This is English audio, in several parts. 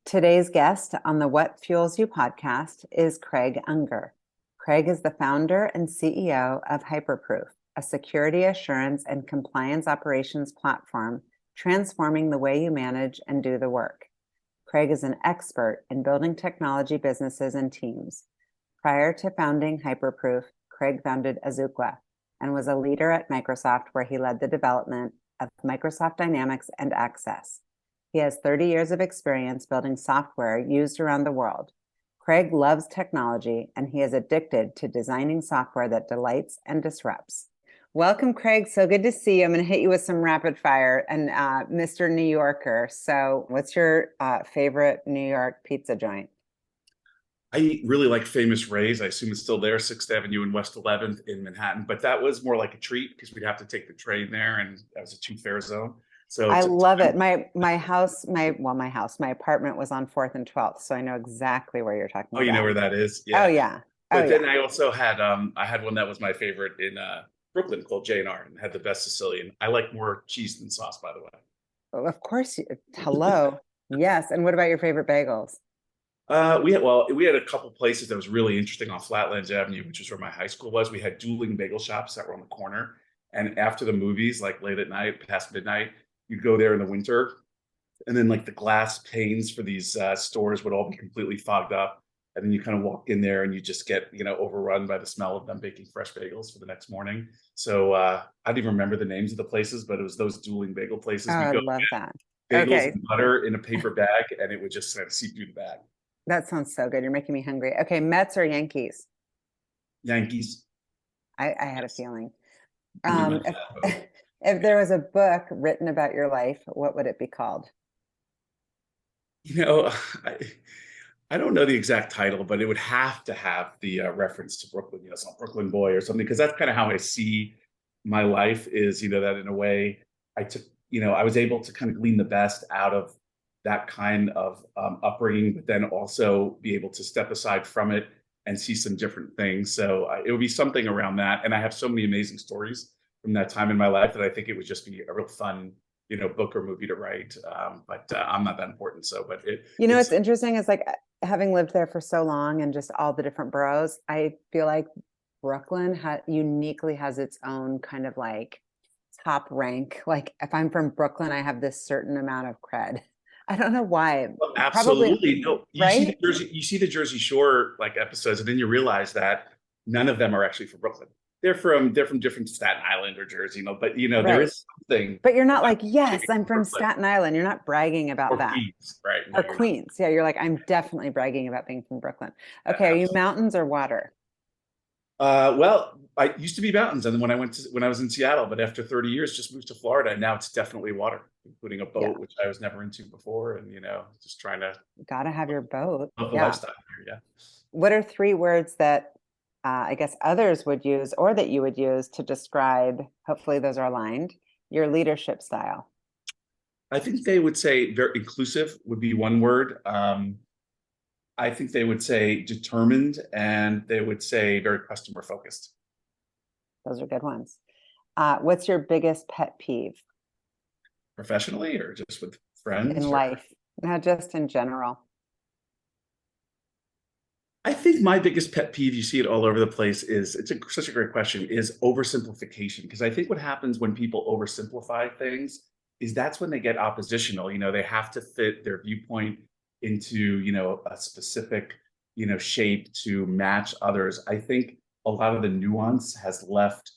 Today's guest on the What Fuels You podcast is Craig Unger. Craig is the founder and CEO of Hyperproof, a security assurance and compliance operations platform transforming the way you manage and do the work. Craig is an expert in building technology businesses and teams. Prior to founding Hyperproof, Craig founded Azuqua and was a leader at Microsoft, where he led the development of Microsoft Dynamics and Access. He has 30 years of experience building software used around the world. Craig loves technology, and he is addicted to designing software that delights and disrupts. Welcome, Craig. So good to see you. I'm going to hit you with some rapid fire. And Mr. New Yorker, so what's your favorite New York pizza joint? I really like Famous Ray's. I assume it's still there, 6th Avenue and West 11th in Manhattan. But that was more like a treat because we'd have to take the train there, and that was a two-fare zone. So I love it. My apartment was on 4th and 12th, so I know exactly where you're talking oh, about. you know where that is? Oh Yeah. yeah. Oh But then yeah. I also had I had one that was my favorite in Brooklyn called J&R, and had the best Sicilian. I like more cheese than sauce, by the way. Well, of course. Hello. Yes. And what about your favorite bagels? We had a couple places that was really interesting on Flatlands Avenue, which is where my high school was. We had dueling bagel shops that were on the corner, and after the movies, like late at night, past midnight, you'd go there in the winter, and then like the glass panes for these stores would all be completely fogged up, and then you kind of walk in there and you just get overrun by the smell of them baking fresh bagels for the next morning. So I don't even remember the names of the places, but it was those dueling bagel Oh, places. We I go love that. bagels Okay. and butter in a paper bag, and it would just kind of seep through the bag. That sounds so good. You're making me hungry. Okay. Mets or Yankees? Yankees. I had a Yes. feeling. Pretty much If, that boat. if there was a book written about your life, what would it be called? You know, I, I don't know the exact title, but it would have to have the reference to Brooklyn, some Brooklyn boy or something, because that's kind of how I see my life is, that in a way I took, I was able to kind of glean the best out of that kind of upbringing, but then also be able to step aside from it and see some different things. So it would be something around that. And I have so many amazing stories from that time in my life that I think it would just be a real fun, book or movie to write. But I'm not that important. So, but What's it's interesting is like having lived there for so long and just all the different boroughs, I feel like Brooklyn uniquely has its own kind of like top rank. Like if I'm from Brooklyn, I have this certain amount of cred. I don't know why. Well, Probably, absolutely. No, right? You see the Jersey Shore like episodes, and then you realize that none of them are actually from Brooklyn. They're from different Staten Island or Jersey, but there Right. is something But you're not about like, yes, being I'm from from Brooklyn Staten Island. You're not bragging about or that. Queens, right? No, Or you're not. Queens. Yeah, you're like, I'm definitely bragging about being from Brooklyn. Okay, are you Absolutely. mountains or water? Well, I used to be mountains, and then when I was in Seattle, but after 30 years, just moved to Florida, and now it's definitely water, including a Yeah, boat, which I was never into before, and just trying to gotta have your boat. love the Yeah. lifestyle here. Yeah. What are three words that I guess others would use or that you would use to describe, hopefully those are aligned, your leadership style? I think they would say very inclusive would be one word. I think they would say determined, and they would say very customer focused. Those are good ones. What's your biggest pet peeve Professionally or just with in friends? Or life? Not just in general. I think my biggest pet peeve, you see it all over the place, is such a great question, is oversimplification. Because I think what happens when people oversimplify things is that's when they get oppositional. They have to fit their viewpoint into, a specific, shape to match others. I think a lot of the nuance has left,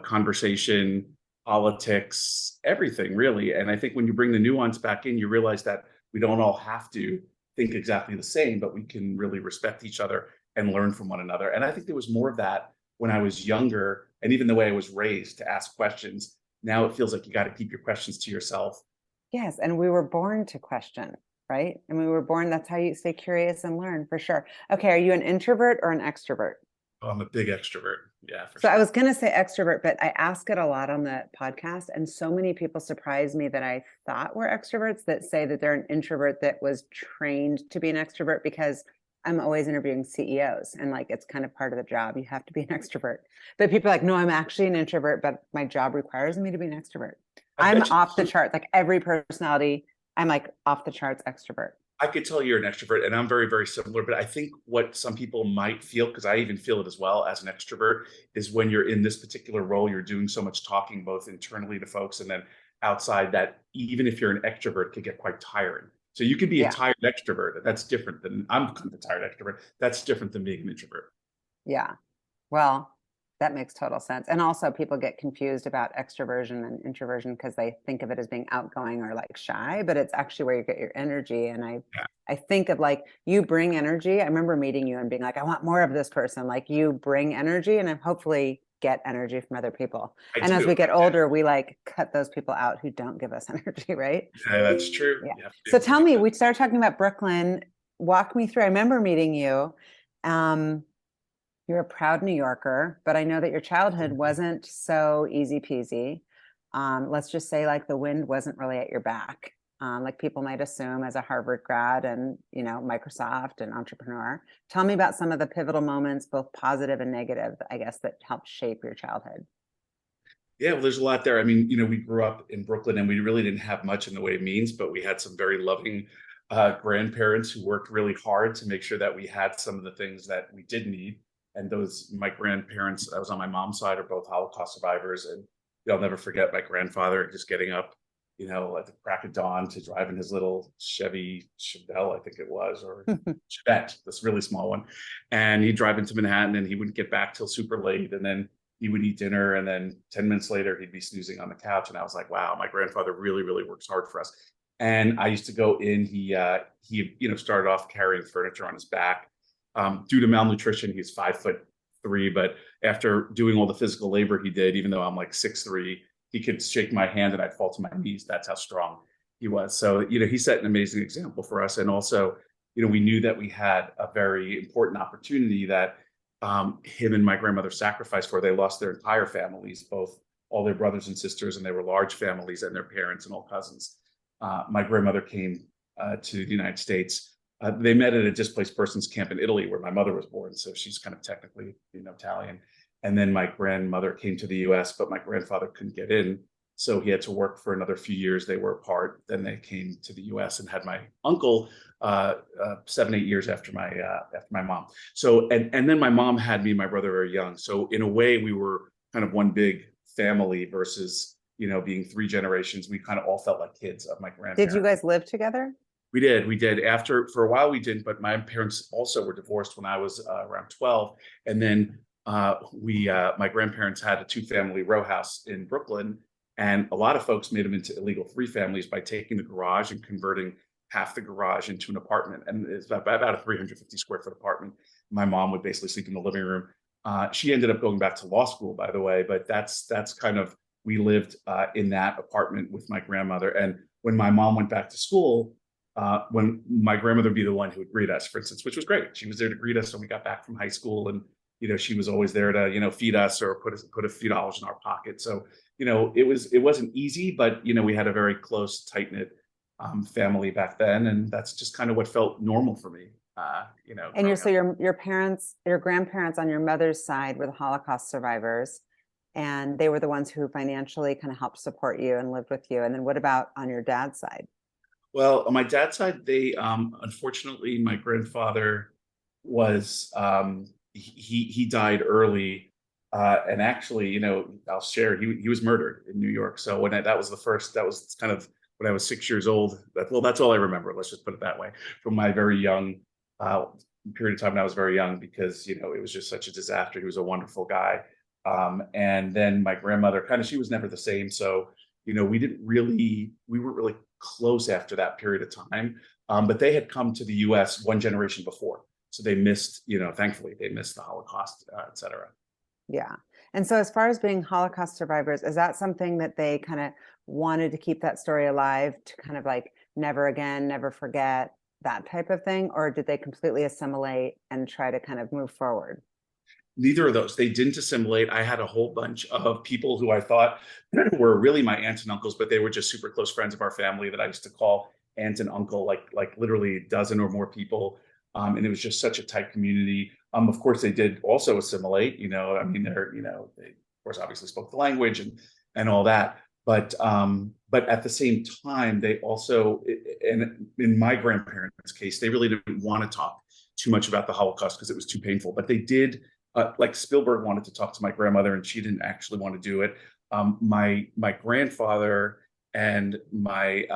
conversation, politics, everything really. And I think when you bring the nuance back in, you realize that we don't all have to think exactly the same, but we can really respect each other and learn from one another. And I think there was more of that when I was younger, and even the way I was raised to ask questions. Now it feels like you got to keep your questions to yourself. Yes, and we were born to question, right? And we were born, that's how you stay curious and learn for sure. Okay, are you an introvert or an extrovert? Oh, I'm a big extrovert. Yeah, for So I sure. was going to say extrovert, but I ask it a lot on the podcast. And so many people surprise me that I thought were extroverts that say that they're an introvert that was trained to be an extrovert, because I'm always interviewing CEOs and like it's kind of part of the job. You have to be an extrovert. But people are like, no, I'm actually an introvert, but my job requires me to be an extrovert. I I'm bet off the you. chart. Like every personality, I'm like off the charts extrovert. I could tell you're an extrovert, and I'm very, very similar. But I think what some people might feel, because I even feel it as well as an extrovert, is when you're in this particular role, you're doing so much talking, both internally to folks and then outside, that even if you're an extrovert, could get quite tiring. So you could be a Yeah. tired extrovert. That's different than I'm kind of a tired extrovert. That's different than being an introvert. Yeah. Well, that makes total sense. And also people get confused about extroversion and introversion because they think of it as being outgoing or like shy, but it's actually where you get your energy. And Yeah, I think of like you bring energy. I remember meeting you and being like, I want more of this person. Like you bring energy and I hopefully get energy from other people. I And as we do. get older, we like cut those people out who don't give us energy, right? Yeah, that's true. Yeah. You have to be So able to tell do me, that. we started talking about Brooklyn. Walk me through. I remember meeting you. Um, you're a proud New Yorker, but I know that your childhood wasn't so easy peasy. Let's just say like the wind wasn't really at your back. Like people might assume as a Harvard grad and, Microsoft and entrepreneur. Tell me about some of the pivotal moments, both positive and negative, I guess, that helped shape your childhood. Yeah, well, there's a lot there. I mean, we grew up in Brooklyn and we really didn't have much in the way of means, but we had some very loving grandparents who worked really hard to make sure that we had some of the things that we did need. And my grandparents, I was on my mom's side, are both Holocaust survivors. And I'll never forget my grandfather just getting up, at the crack of dawn to drive in his little Chevy Chevelle, I think it was, or Chevette, this really small one. And he'd drive into Manhattan and he wouldn't get back till super late. And then he would eat dinner, and then 10 minutes later he'd be snoozing on the couch, and I was like, wow, my grandfather really, really works hard for us. And I used to go in. He started off carrying furniture on his back. Due to malnutrition, he's 5'3", but after doing all the physical labor he did, even though I'm like 6'3", he could shake my hand and I'd fall to my knees. That's how strong he was. So he set an amazing example for us. And also, we knew that we had a very important opportunity that him and my grandmother sacrificed for. They lost their entire families, both all their brothers and sisters, and they were large families, and their parents and all cousins. My grandmother came to the United States. They met at a displaced persons camp in Italy, where my mother was born, so she's kind of technically, Italian. And then my grandmother came to the U.S., but my grandfather couldn't get in, so he had to work for another few years. They were apart. Then they came to the U.S. and had my uncle 7, 8 years after my mom. So and then my mom had me and my brother very young. So in a way, we were kind of one big family versus being three generations. We kind of all felt like kids of my Did you grandparents. guys live together? We did. After for a while we didn't, but my parents also were divorced when I was around 12, and then my grandparents had a two-family row house in Brooklyn, and a lot of folks made them into illegal three families by taking the garage and converting half the garage into an apartment, and it's about a 350 square foot apartment. My mom would basically sleep in the living room. She ended up going back to law school, by the way, but that's kind of, we lived in that apartment with my grandmother. And when my mom went back to school, when my grandmother would be the one who would greet us, for instance, which was great. She was there to greet us when we got back from high school, and she was always there to feed us or put a few dollars in our pocket. So it wasn't easy, but we had a very close, tight knit family back then, and that's just kind of what felt normal for me. And Growing up. your parents, your grandparents on your mother's side were the Holocaust survivors, and they were the ones who financially kind of helped support you and lived with you. And then what about on your dad's side? Well, on my dad's side, they unfortunately, my grandfather was he died early, and actually, I'll share, he was murdered in New York. So that was that was kind of when I was 6 years old. That's all I remember. Let's just put it that way, from my very young uh, period of time when I was very young, because it was just such a disaster. He was a wonderful guy, and then my grandmother, kind of, she was never the same. So we weren't really close after that period of time. But they had come to the U.S. one generation before, so they missed, thankfully, they missed the Holocaust, et cetera. Yeah. And so as far as being Holocaust survivors, is that something that they kind of wanted to keep that story alive, to kind of like never again, never forget, that type of thing? Or did they completely assimilate and try to kind of move forward? Neither of those. They didn't assimilate. I had a whole bunch of people who I thought were really my aunts and uncles, but they were just super close friends of our family that I used to call aunt and uncle, like literally a dozen or more people. And it was just such a tight community. Of course, they did also assimilate. I mean, they of course obviously spoke the language and all that. But but at the same time, they also, and in my grandparents' case, they really didn't want to talk too much about the Holocaust because it was too painful. But they did, like Spielberg wanted to talk to my grandmother, and she didn't actually want to do it. My grandfather and my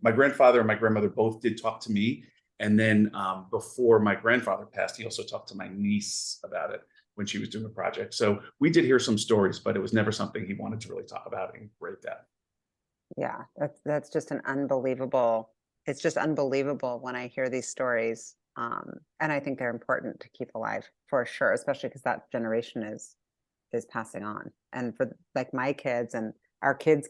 grandfather and my grandmother both did talk to me. And then before my grandfather passed, he also talked to my niece about it when she was doing a project. So we did hear some stories, but it was never something he wanted to really talk about in great depth. Yeah, that's just an unbelievable. It's just unbelievable when I hear these stories. And I think they're important to keep alive for sure, especially because that generation is passing on. And for like my kids and our kids,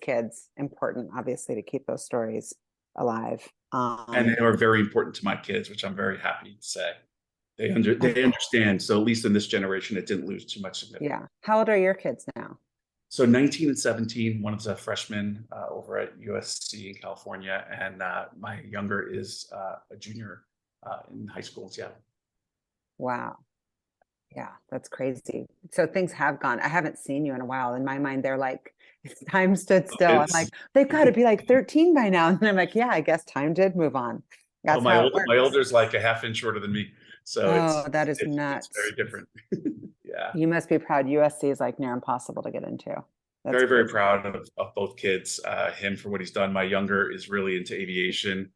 important obviously to keep those stories alive. And they are very important to my kids, which I'm very happy to say. They understand. So at least in this generation, it didn't lose too much significance. Yeah. How old are your kids now? So 19 and 17, one is a freshman over at USC in California, and my younger is a junior in high school in Seattle. Wow. Yeah, that's crazy. So things have gone. I haven't seen you in a while. In my mind, they're like, time stood still. I'm It's, like, they've got to be like 13 by now. And I'm like, yeah, I guess time did move on. well, That's how it my works. older's like a half inch shorter than me, so Oh, that is it's very nuts. different. Yeah, You must be proud. USC is like near impossible to get into. That's very crazy. proud of both kids. Him for what he's done. My younger is really into aviation,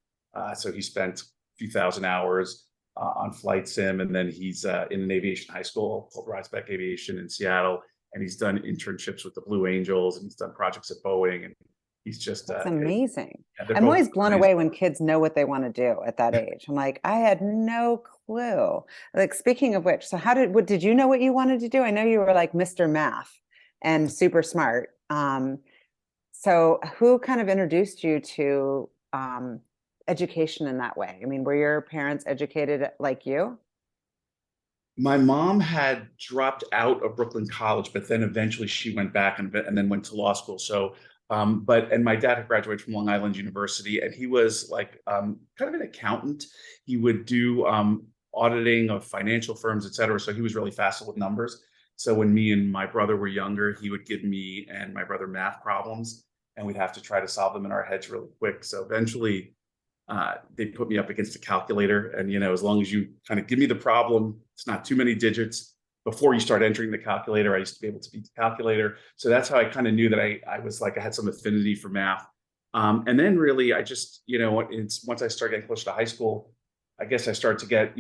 so he spent a few thousand hours on flight sim, and then he's in an aviation high school called Riseback Aviation in Seattle, and he's done internships with the Blue Angels, and he's done projects at Boeing, and he's just That's amazing. yeah, they're I'm both always blown amazing. away when kids know what they want to do at that age. I'm like, I had no clue. Like, speaking of which, so what did you know what you wanted to do? I know you were like Mr. Math and super smart. So who kind of introduced you to education in that way? I mean, were your parents educated like you? My mom had dropped out of Brooklyn College, but then eventually she went back and then went to law school. So, and my dad had graduated from Long Island University, and he was like kind of an accountant. He would do auditing of financial firms, et cetera. So he was really facile with numbers. So when me and my brother were younger, he would give me and my brother math problems, and we'd have to try to solve them in our heads really quick. So eventually, they put me up against a calculator, and as long as you kind of give me the problem, it's not too many digits before you start entering the calculator. I used to be able to beat the calculator, so that's how I kind of knew that I was like I had some affinity for math. And then really I just it's once I started getting close to high school, I guess I started to get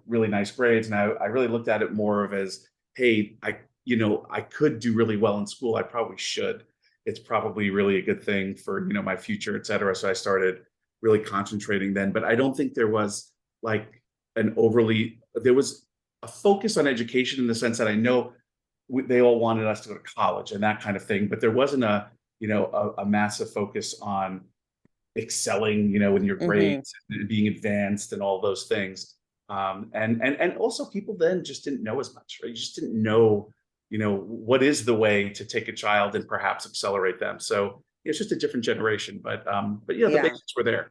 really nice grades, and I really looked at it more of as, hey, I could do really well in school. I probably should. It's probably really a good thing for my future, et cetera. So I started really concentrating then. But I don't think there was like there was a focus on education in the sense that I know they all wanted us to go to college and that kind of thing, but there wasn't a massive focus on excelling, in your Hmm. grades and being advanced and all those things. And also people then just didn't know as much, right? You just didn't know, what is the way to take a child and perhaps accelerate them. So it's just a different generation, but the Yeah. basics were there.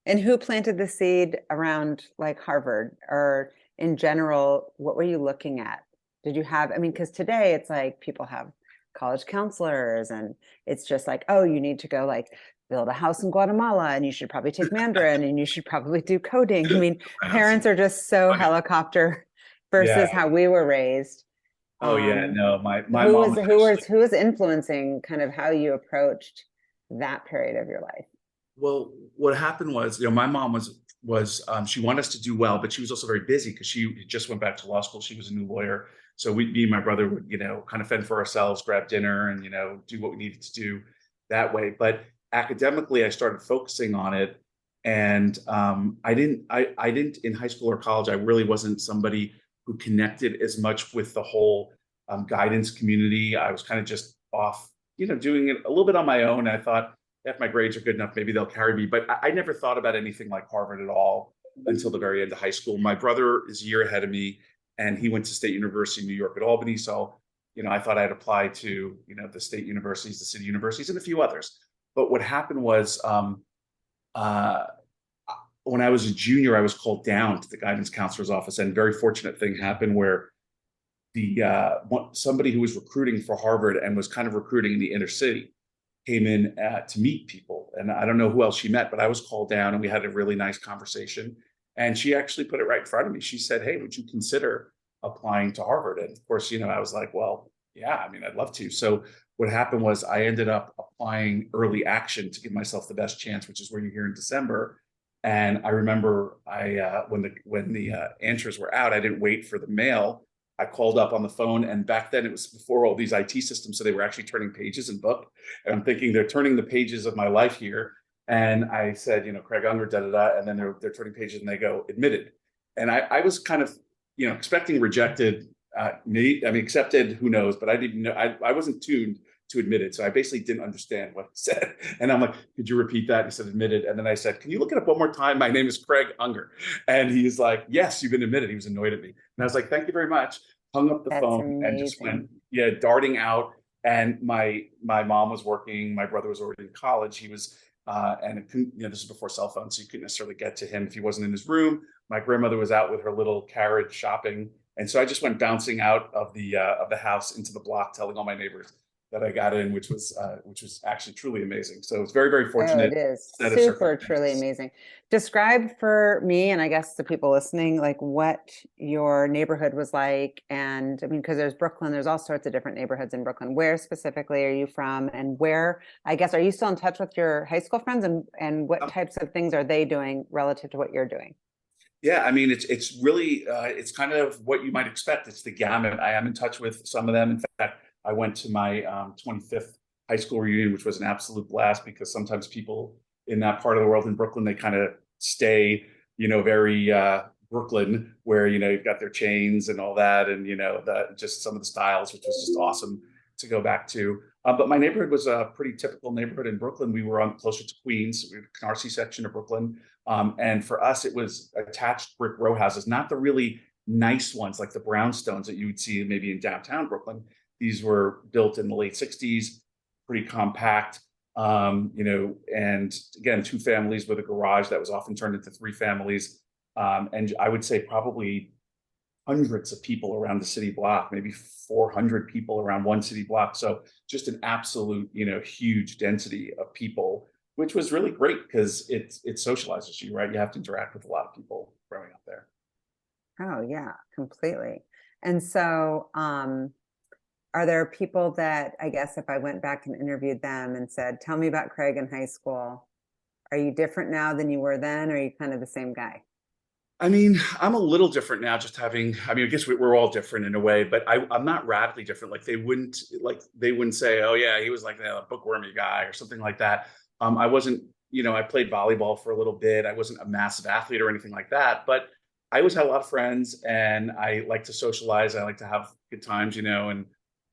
And who planted the seed around like Harvard, or in general, what were you looking at? Did you have, I mean, because today it's like people have college counselors, and it's just like, oh, you need to go like build a house in Guatemala, and you should probably take Mandarin, and you should probably do coding. I mean, Yes. parents are just so helicopter Yeah. versus how we were raised. Oh yeah. Um, No, my who mom was was who was actually, who was influencing kind of how you approached that period of your life? well, what happened was, my mom was she wanted us to do well, but she was also very busy because she just went back to law school. She was a new lawyer. So me and my brother would, kind of fend for ourselves, grab dinner and, do what we needed to do that way. But academically, I started focusing on it. And I didn't in high school or college, I really wasn't somebody who connected as much with the whole guidance community. I was kind of just off, doing it a little bit on my own. I thought, if my grades are good enough, maybe they'll carry me. But I never thought about anything like Harvard at all until the very end of high school. My brother is a year ahead of me, and he went to State University in New York at Albany. So, I thought I'd apply to, the state universities, the city universities, and a few others. But what happened was, uh, when I was a junior, I was called down to the guidance counselor's office, and a very fortunate thing happened where somebody who was recruiting for Harvard and was kind of recruiting in the inner city came in to meet people. And I don't know who else she met, but I was called down and we had a really nice conversation. And she actually put it right in front of me. She said, "Hey, would you consider applying to Harvard?" And of course, I was like, well, yeah, I mean, I'd love to. So what happened was I ended up applying early action to give myself the best chance, which is where you're here in December. And I remember when the answers were out, I didn't wait for the mail. I called up on the phone, and back then it was before all these IT systems, so they were actually turning pages in book. And I'm thinking they're turning the pages of my life here. And I said, Craig Unger, da da da, and then they're turning pages, and they go admitted. And I was kind of, expecting rejected. Accepted. Who knows? But I didn't know. I wasn't tuned to admitted, so I basically didn't understand what he said. And I'm like, "Could you repeat that?" He said admitted, and then I said, "Can you look it up one more time? My name is Craig Unger." And he's like, "Yes, you've been admitted." He was annoyed at me, and I was like, "Thank you very much." Hung up the That's phone and just amazing. went, yeah, darting out. And my mom was working. My brother was already in college. He was, and it couldn't, this is before cell phones, so you couldn't necessarily get to him if he wasn't in his room. My grandmother was out with her little carriage shopping, and so I just went bouncing out of the house into the block, telling all my neighbors that I got in, which was actually truly amazing. So it's very, very Oh, it fortunate is set of super, truly circumstances. amazing. Describe for me, and I guess the people listening, like what your neighborhood was like. And I mean, because there's Brooklyn, there's all sorts of different neighborhoods in Brooklyn. Where specifically are you from? And where, I guess, are you still in touch with your high school friends? And what types of things are they doing relative to what you're doing? Yeah, I mean, it's really it's kind of what you might expect. It's the gamut. I am in touch with some of them. In fact, I went to my 25th high school reunion, which was an absolute blast because sometimes people in that part of the world in Brooklyn, they kind of stay, very Brooklyn, where you've got their chains and all that, and just some of the styles, which was just awesome to go back to. But my neighborhood was a pretty typical neighborhood in Brooklyn. We were on closer to Queens, we were Canarsie section of Brooklyn. And for us, it was attached brick row houses, not the really nice ones like the brownstones that you would see maybe in downtown Brooklyn. These were built in the late 60s, pretty compact, and again, two families with a garage that was often turned into three families. And I would say probably hundreds of people around the city block, maybe 400 people around one city block. So just an absolute, huge density of people, which was really great because it socializes you, right? You have to interact with a lot of people growing up there. Oh, yeah, completely. And so, are there people that I guess if I went back and interviewed them and said, "Tell me about Craig in high school," are you different now than you were then? Or are you kind of the same guy? I mean, I'm a little different now, just having, I mean, I guess we're all different in a way, but I'm not radically different. They wouldn't say, "Oh yeah, he was like the bookwormy guy" or something like that. I wasn't, I played volleyball for a little bit. I wasn't a massive athlete or anything like that, but I always had a lot of friends and I like to socialize. I like to have good times, and,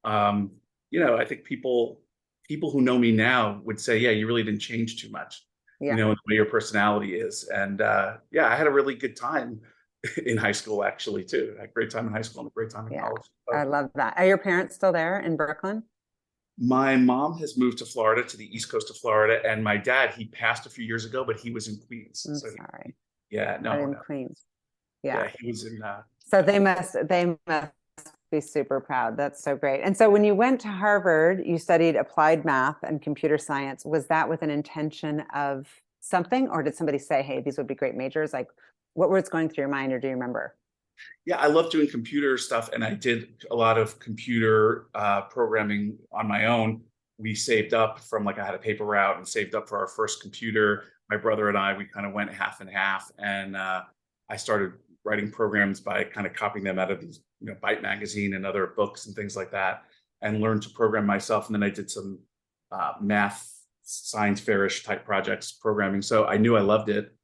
um, I think people who know me now would say, "Yeah, you really didn't change too much." Yeah. The way your personality is. And yeah, I had a really good time in high school, actually, too. I had a great time in high school and a great time in Yeah. college. I So love that. Are your parents still there in Brooklyn? my mom has moved to Florida, to the east coast of Florida. And my dad, he passed a few years ago, but he was in Queens. I'm So sorry. yeah, Out no, in no. Queens. Yeah. Yeah, he was in, So yeah. they must be super proud. That's so great. And so when you went to Harvard, you studied applied math and computer science. Was that with an intention of something, or did somebody say, "Hey, these would be great majors"? Like, what was going through your mind, or do you remember? Yeah, I love doing computer stuff, and I did a lot of computer programming on my own. We saved up from, like, I had a paper route and saved up for our first computer. My brother and I, we kind of went half and half, and I started writing programs by kind of copying them out of these, Byte magazine and other books and things like that, and learned to program myself. And then I did some math, science fairish type projects programming. So I knew I loved it,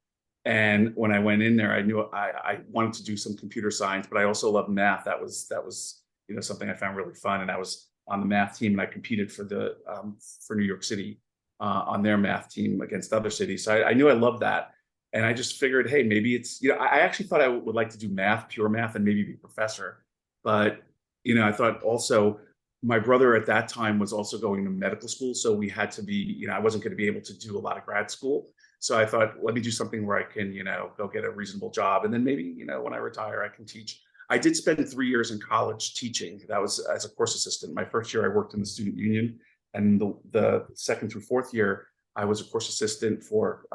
and when I went in there, I knew I wanted to do some computer science, but I also loved math. That was something I found really fun. And I was on the math team, and I competed for New York City on their math team against other cities. So I knew I loved that, and I just figured, hey, maybe it's, I actually thought I would like to do math, pure math, and maybe be a professor. But I thought also my brother at that time was also going to medical school, so we had to be, I wasn't going to be able to do a lot of grad school. So I thought, let me do something where I can, go get a reasonable job. And then maybe, when I retire, I can teach. I did spend 3 years in college teaching. That was as a course assistant. My first year, I worked in the student union And the second through fourth year, I was a course assistant for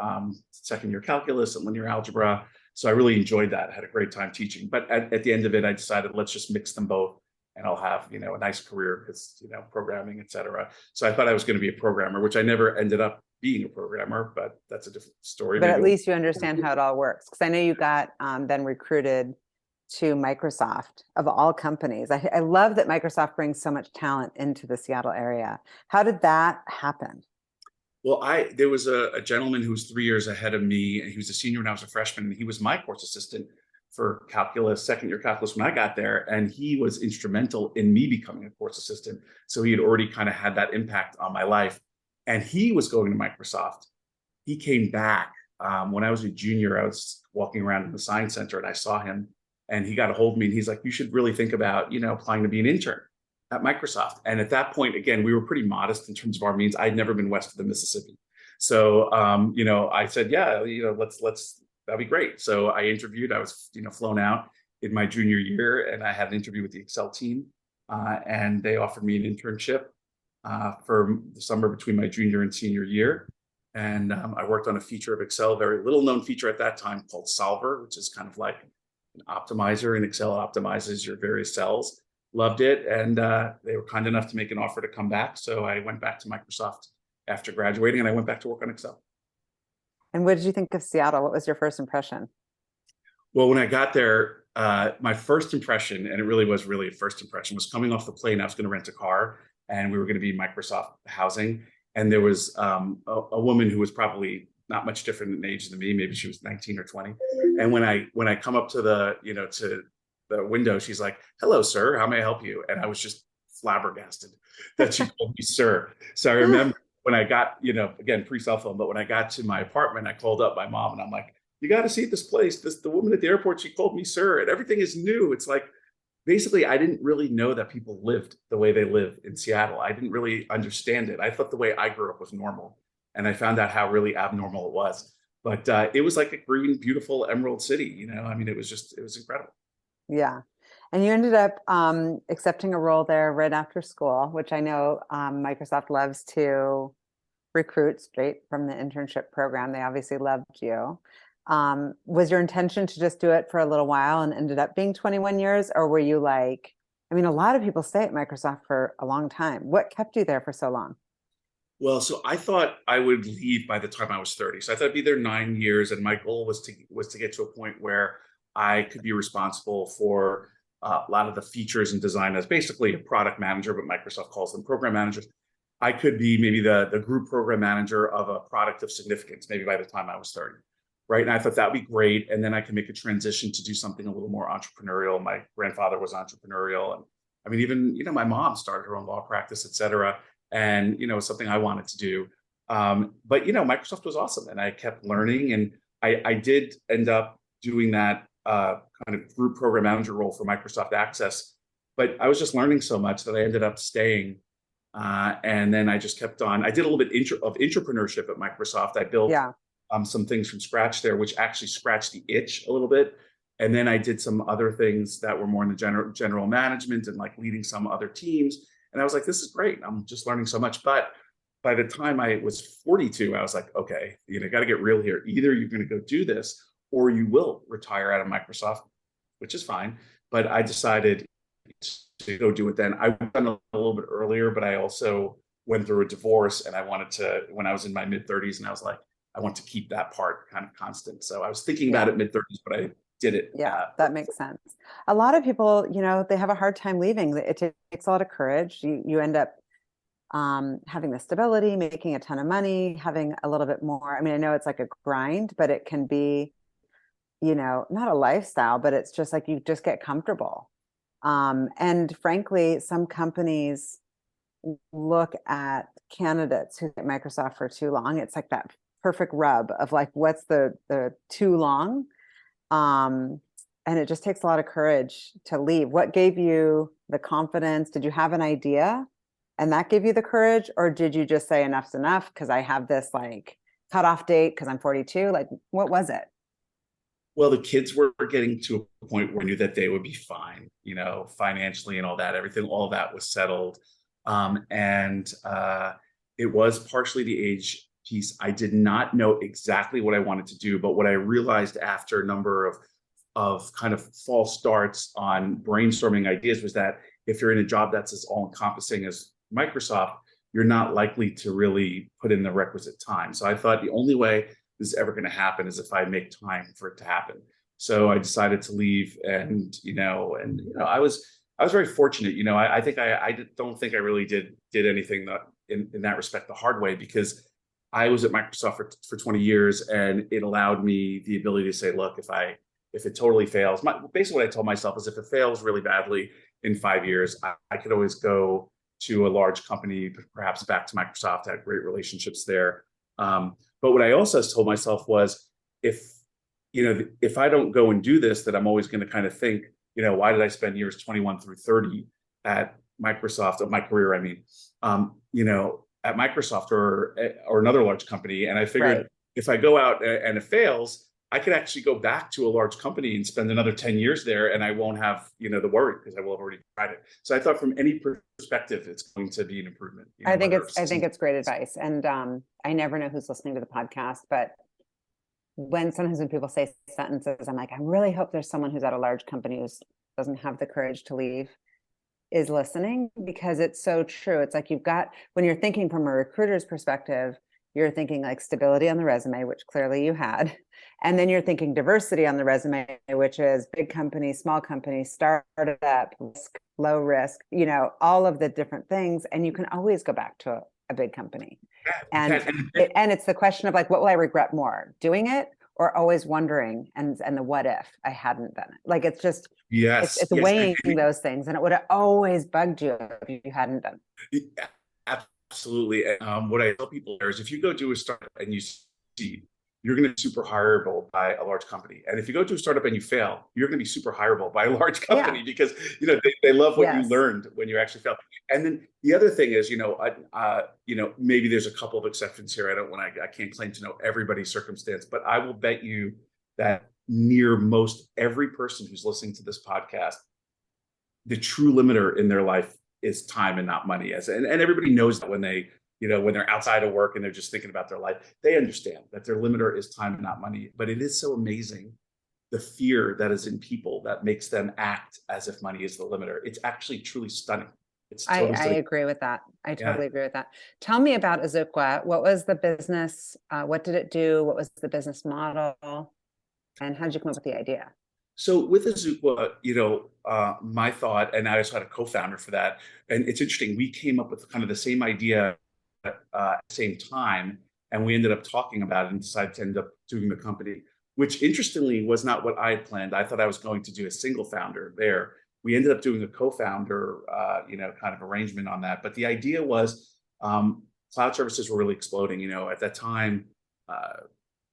second year calculus and linear algebra. So I really enjoyed that. I had a great time teaching. But at the end of it, I decided let's just mix them both, and I'll have, a nice career because, programming, et cetera. So I thought I was going to be a programmer, which I never ended up being a programmer, but that's a different story. But Maybe at least you understand how it all works. Because I know you got then recruited to Microsoft, of all companies. I love that Microsoft brings so much talent into the Seattle area. How did that happen? Well, there was a gentleman who was 3 years ahead of me, and he was a senior when I was a freshman, and he was my course assistant for calculus, second year calculus when I got there, and he was instrumental in me becoming a course assistant. So he had already kind of had that impact on my life, and he was going to Microsoft. He came back when I was a junior. I was walking around in the science center, and I saw him, and he got a hold of me, and he's like, "You should really think about, applying to be an intern at Microsoft." And at that point, again, we were pretty modest in terms of our means. I'd never been west of the Mississippi. So, I said, yeah, let's, that'd be great. So I interviewed. I was, flown out in my junior year, and I had an interview with the Excel team, and they offered me an internship for the summer between my junior and senior year. And I worked on a feature of Excel, very little known feature at that time, called Solver, which is kind of like an optimizer, and Excel optimizes your various cells. Loved it, and they were kind enough to make an offer to come back. So I went back to Microsoft after graduating, and I went back to work on Excel. And what did you think of Seattle? What was your first impression? Well, when I got there, my first impression, and it really was a first impression, was coming off the plane. I was going to rent a car, and we were going to be Microsoft housing. And there was a woman who was probably not much different in age than me. Maybe she was 19 or 20. And when I come up to the window, she's like, "Hello, sir. How may I help you?" And I was just flabbergasted that she called me sir. So I remember when I got, again, pre-cell phone, but when I got to my apartment, I called up my mom, and I'm like, "You got to see this place. The woman at the airport, she called me sir, and everything is new." It's like, basically, I didn't really know that people lived the way they live in Seattle. I didn't really understand it. I thought the way I grew up was normal, and I found out how really abnormal it was. But it was like a green, beautiful emerald city. It was incredible. Yeah. And you ended up accepting a role there right after school, which I know Microsoft loves to recruit straight from the internship program. They obviously loved you. Was your intention to just do it for a little while and ended up being 21 years? Or were you like, a lot of people stay at Microsoft for a long time. What kept you there for so long? Well, so I thought I would leave by the time I was 30. So I thought I'd be there 9 years, and my goal was to get to a point where I could be responsible for a lot of the features and design as basically a product manager, but Microsoft calls them program managers. I could be maybe the group program manager of a product of significance, maybe by the time I was 30. Right. And I thought that would be great. And then I could make a transition to do something a little more entrepreneurial. My grandfather was entrepreneurial. And even, my mom started her own law practice, et cetera. And, it's something I wanted to do. But, Microsoft was awesome. And I kept learning. And I did end up doing that kind of group program manager role for Microsoft Access. But I was just learning so much that I ended up staying. And then I just kept on. I did a little bit of entrepreneurship at Microsoft. I built some things from scratch there, which actually scratched the itch a little bit. And then I did some other things that were more in the general management and like leading some other teams. And I was like, this is great. I'm just learning so much. But by the time I was 42, I was like, okay, got to get real here. Either you're going to go do this or you will retire out of Microsoft, which is fine. But I decided to go do it then. I went a little bit earlier, but I also went through a divorce, and I wanted to, when I was in my mid 30s, and I was like, I want to keep that part kind of constant. So I was thinking about it mid 30s, but I did it. Yeah, that makes sense. A lot of people, they have a hard time leaving. It takes a lot of courage. You end up having the stability, making a ton of money, having a little bit more. I know it's like a grind, but it can be, not a lifestyle, but it's just like you just get comfortable. And frankly, some companies look at candidates who at Microsoft for too long. It's like that perfect rub of like, what's the too long? And it just takes a lot of courage to leave. What gave you the confidence? Did you have an idea and that gave you the courage? Or did you just say enough's enough because I have this like cutoff date because I'm 42? Like, what was it? Well, the kids were getting to a point where I knew that they would be fine, financially and all that. Everything, all of that was settled. And it was partially the age piece. I did not know exactly what I wanted to do, but what I realized after a number of kind of false starts on brainstorming ideas was that if you're in a job that's as all encompassing as Microsoft, you're not likely to really put in the requisite time. So I thought the only way this is ever going to happen is if I make time for it to happen. So I decided to leave, and I was very fortunate. I think don't think I really did anything that in that respect the hard way, because I was at Microsoft for 20 years, and it allowed me the ability to say, look, if it totally fails, basically what I told myself is if it fails really badly in 5 years, I could always go to a large company, perhaps back to Microsoft. I had great relationships there. But what I also told myself was, if I don't go and do this, that I'm always going to kind of think, why did I spend years 21 through 30 at Microsoft, of my career, I mean, at Microsoft or another large company. And I figured, Right. if I go out and it fails, I could actually go back to a large company and spend another 10 years there, and I won't have, the worry, because I will have already tried it. So I thought from any perspective, it's going to be an improvement. I think it's great advice. And I never know who's listening to the podcast, but sometimes when people say sentences, I'm like, I really hope there's someone who's at a large company who doesn't have the courage to leave, is listening, because it's so true. It's like when you're thinking from a recruiter's perspective, you're thinking like stability on the resume, which clearly you had. And then you're thinking diversity on the resume, which is big company, small company, startup, risk, low risk, all of the different things. And you can always go back to a big company. And it's the question of like, what will I regret more, doing it or always wondering and the what if I hadn't done it? Like, it's just, Yes, it's weighing those things, and it would have always bugged you if you hadn't done it. Absolutely. What I tell people is, if you go to a startup and you succeed, you're going to be super hireable by a large company. And if you go to a startup and you fail, you're going to be super hireable by a large company, Yeah. because they love what you Yes. learned when you actually fail. And then the other thing is, maybe there's a couple of exceptions here. I can't claim to know everybody's circumstance, but I will bet you that near most every person who's listening to this podcast, the true limiter in their life is time and not money. And everybody knows that when they're outside of work and they're just thinking about their life, they understand that their limiter is time and not money. But it is so amazing, the fear that is in people that makes them act as if money is the limiter. It's actually truly stunning. It's totally I stunning. agree with that. I totally agree with that. Tell me about Azuqua. What was the business? What did it do? What was the business model? And how did you come up with the idea? So with Azuqua, my thought, and I also had a co-founder for that. And it's interesting, we came up with kind of the same idea at the same time, and we ended up talking about it and decided to end up doing the company, which interestingly was not what I had planned. I thought I was going to do a single founder there. We ended up doing a co-founder, kind of arrangement on that. But the idea was, cloud services were really exploding. At that time,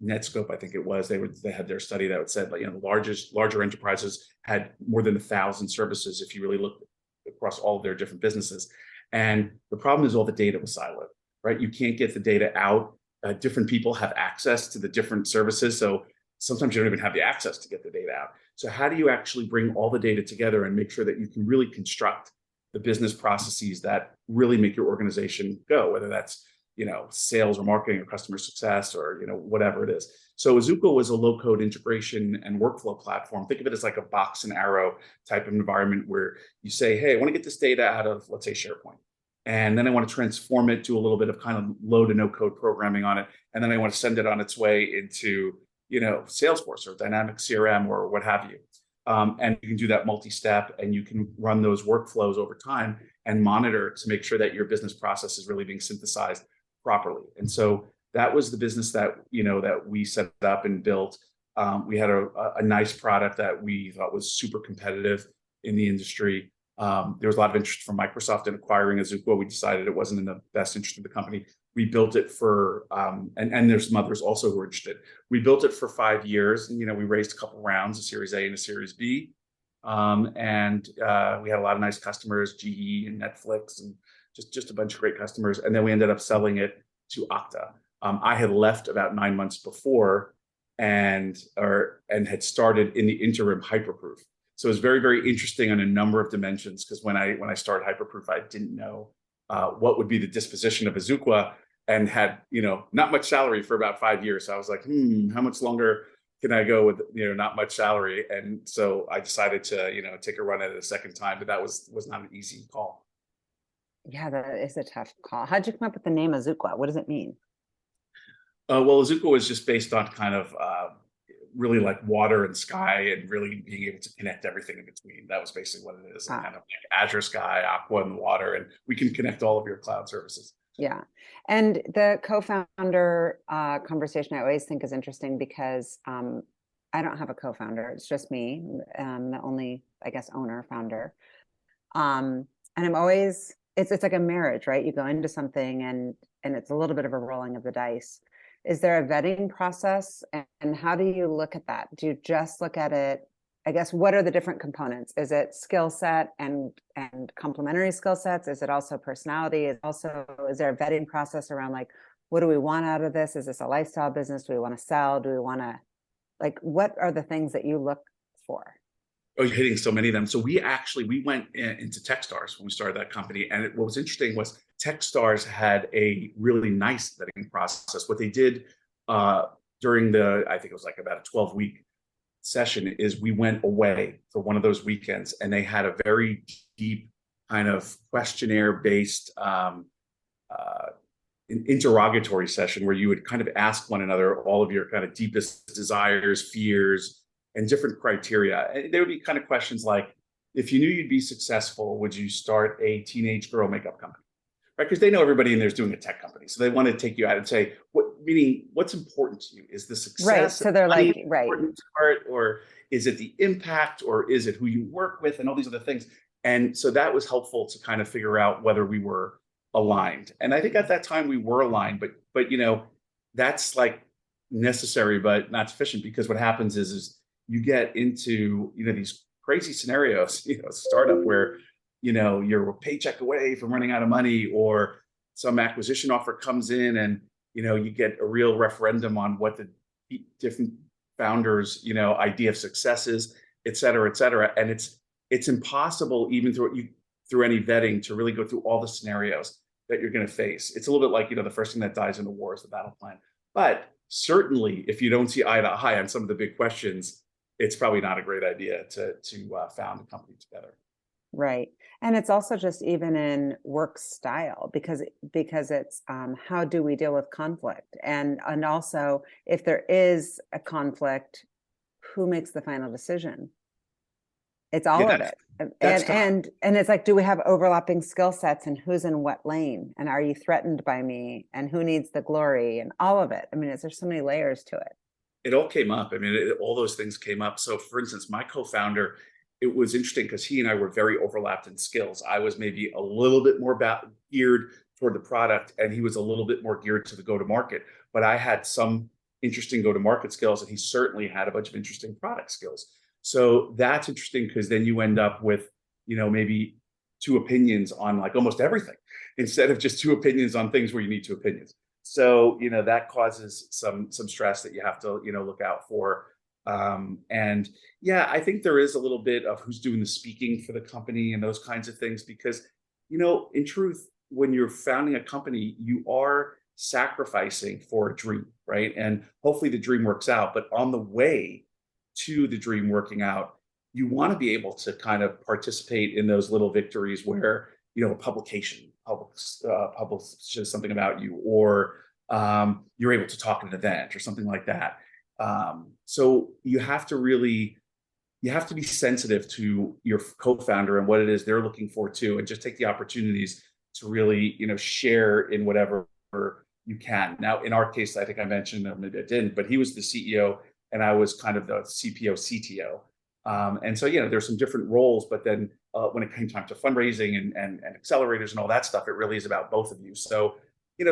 Netscope, I think it was, they had their study that said, larger enterprises had more than 1,000 services if you really look across all of their different businesses. And the problem is all the data was siloed, right? You can't get the data out. Different people have access to the different services, so sometimes you don't even have the access to get the data out. So how do you actually bring all the data together and make sure that you can really construct the business processes that really make your organization go, whether that's sales or marketing or customer success or, whatever it is. So Azuqua was a low-code integration and workflow platform. Think of it as like a box and arrow type of environment where you say, hey, I want to get this data out of, let's say, SharePoint. And then I want to transform it to a little bit of kind of low to no code programming on it. And then I want to send it on its way into, Salesforce or Dynamics CRM or what have you. And you can do that multi-step, and you can run those workflows over time and monitor to make sure that your business process is really being synthesized properly. And so that was the business that we set up and built. We had a nice product that we thought was super competitive in the industry. There was a lot of interest from Microsoft in acquiring Azuqua. We decided it wasn't in the best interest of the company. We built it for, and there's some others also who were interested. We built it for 5 years, and we raised a couple rounds, a Series A and a Series B, and we had a lot of nice customers, GE and Netflix, and just a bunch of great customers. And then we ended up selling it to Okta. I had left about 9 months before and had started in the interim Hyperproof. So it was very, very interesting on a number of dimensions, because when I started Hyperproof, I didn't know what would be the disposition of Azuqua, and had, not much salary for about 5 years. So I was like, how much longer can I go with, not much salary? And so I decided to, take a run at it a second time, but that was not an easy call. Yeah, that is a tough call. How'd you come up with the name Azuqua? What does it mean? Well, Azuqua was just based on kind of really like water and sky, and really being able to connect everything in between. That was basically what it is. Ah. Kind of like Azure Sky, Aqua, and water, and we can connect all of your cloud services. Yeah. And the co-founder conversation I always think is interesting because I don't have a co-founder. It's just me, the only, I guess, owner, founder. And I'm always, it's like a marriage, right? You go into something and it's a little bit of a rolling of the dice. Is there a vetting process, and how do you look at that? Do you just look at it? I guess, what are the different components? Is it skill set and complementary skill sets? Is it also personality? Is there a vetting process around, like, what do we want out of this? Is this a lifestyle business? Do we want to sell? Do we want to, like, what are the things that you look for? Oh, you're hitting so many of them. So we went into Techstars when we started that company. And what was interesting was Techstars had a really nice vetting process. What they did during I think it was like about a 12-week session, is we went away for one of those weekends, and they had a very deep kind of questionnaire-based interrogatory session where you would kind of ask one another all of your kind of deepest desires, fears, and different criteria. And there would be kind of questions like, if you knew you'd be successful, would you start a teenage girl makeup company? Right? Because they know everybody in there is doing a tech company. So they want to take you out and say, what's important to you? Is the success Right. So they're like, right. Part, or is it the impact, or is it who you work with, and all these other things? And so that was helpful to kind of figure out whether we were aligned. And I think at that time we were aligned, but that's like necessary but not sufficient, because what happens is you get into these crazy scenarios, startup where you're a paycheck away from running out of money, or some acquisition offer comes in, and you get a real referendum on what the different founders idea of success is, et cetera, and it's impossible, even through any vetting, to really go through all the scenarios that you're going to face. It's a little bit like the first thing that dies in a war is the battle plan. But certainly, if you don't see eye to eye on some of the big questions, it's probably not a great idea to found a company together. Right. And it's also just even in work style, because it's how do we deal with conflict? And also, if there is a conflict, who makes the final decision? It's all of it. And it's like, do we have overlapping skill sets, and who's in what lane? And are you threatened by me? And who needs the glory? And all of it. I mean, there's so many layers to it. It all came up. I mean, all those things came up. So, for instance, my co-founder, it was interesting because he and I were very overlapped in skills. I was maybe a little bit more geared toward the product, and he was a little bit more geared to the go-to-market. But I had some interesting go-to-market skills, and he certainly had a bunch of interesting product skills. So that's interesting, because then you end up with, maybe two opinions on like almost everything, instead of just two opinions on things where you need two opinions. So, that causes some stress that you have to, look out for. And yeah, I think there is a little bit of who's doing the speaking for the company and those kinds of things, because, in truth, when you're founding a company, you are sacrificing for a dream, right? And hopefully the dream works out. But on the way to the dream working out, you want to be able to kind of participate in those little victories where, a publication publishes something about you, or you're able to talk at an event or something like that. So you have to be sensitive to your co-founder and what it is they're looking for too, and just take the opportunities to really, share in whatever you can. Now, in our case, I think I mentioned, or maybe I didn't, but he was the CEO and I was kind of the CPO, CTO. And so, there's some different roles, but then when it came time to fundraising and accelerators and all that stuff, it really is about both of you. So,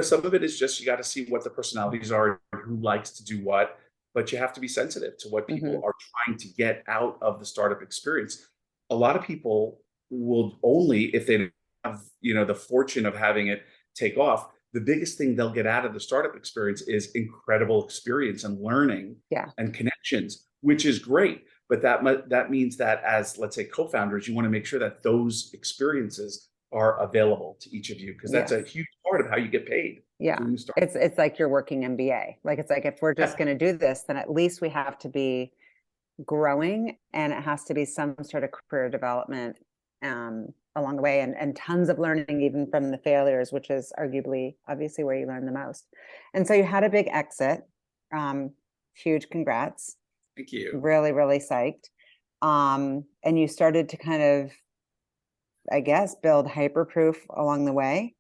some of it is just, you got to see what the personalities are, who likes to do what, but you have to be sensitive to what people are trying to get out of the startup experience. A lot of people will only, if they have, the fortune of having it take off, the biggest thing they'll get out of the startup experience is incredible experience and learning and connections, which is great. But that means that as, let's say, co-founders, you want to make sure that those experiences are available to each of you, because that's a Yes. huge part of how you get paid Yeah. doing the start. It's like your working MBA. Like, it's like, if we're just Yeah. going to do this, then at least we have to be growing, and it has to be some sort of career development along the way, and tons of learning even from the failures, which is arguably obviously where you learn the most. And so you had a big exit. Huge congrats. Thank you. Really, really psyched. And you started to kind of, I guess, build Hyperproof along the way.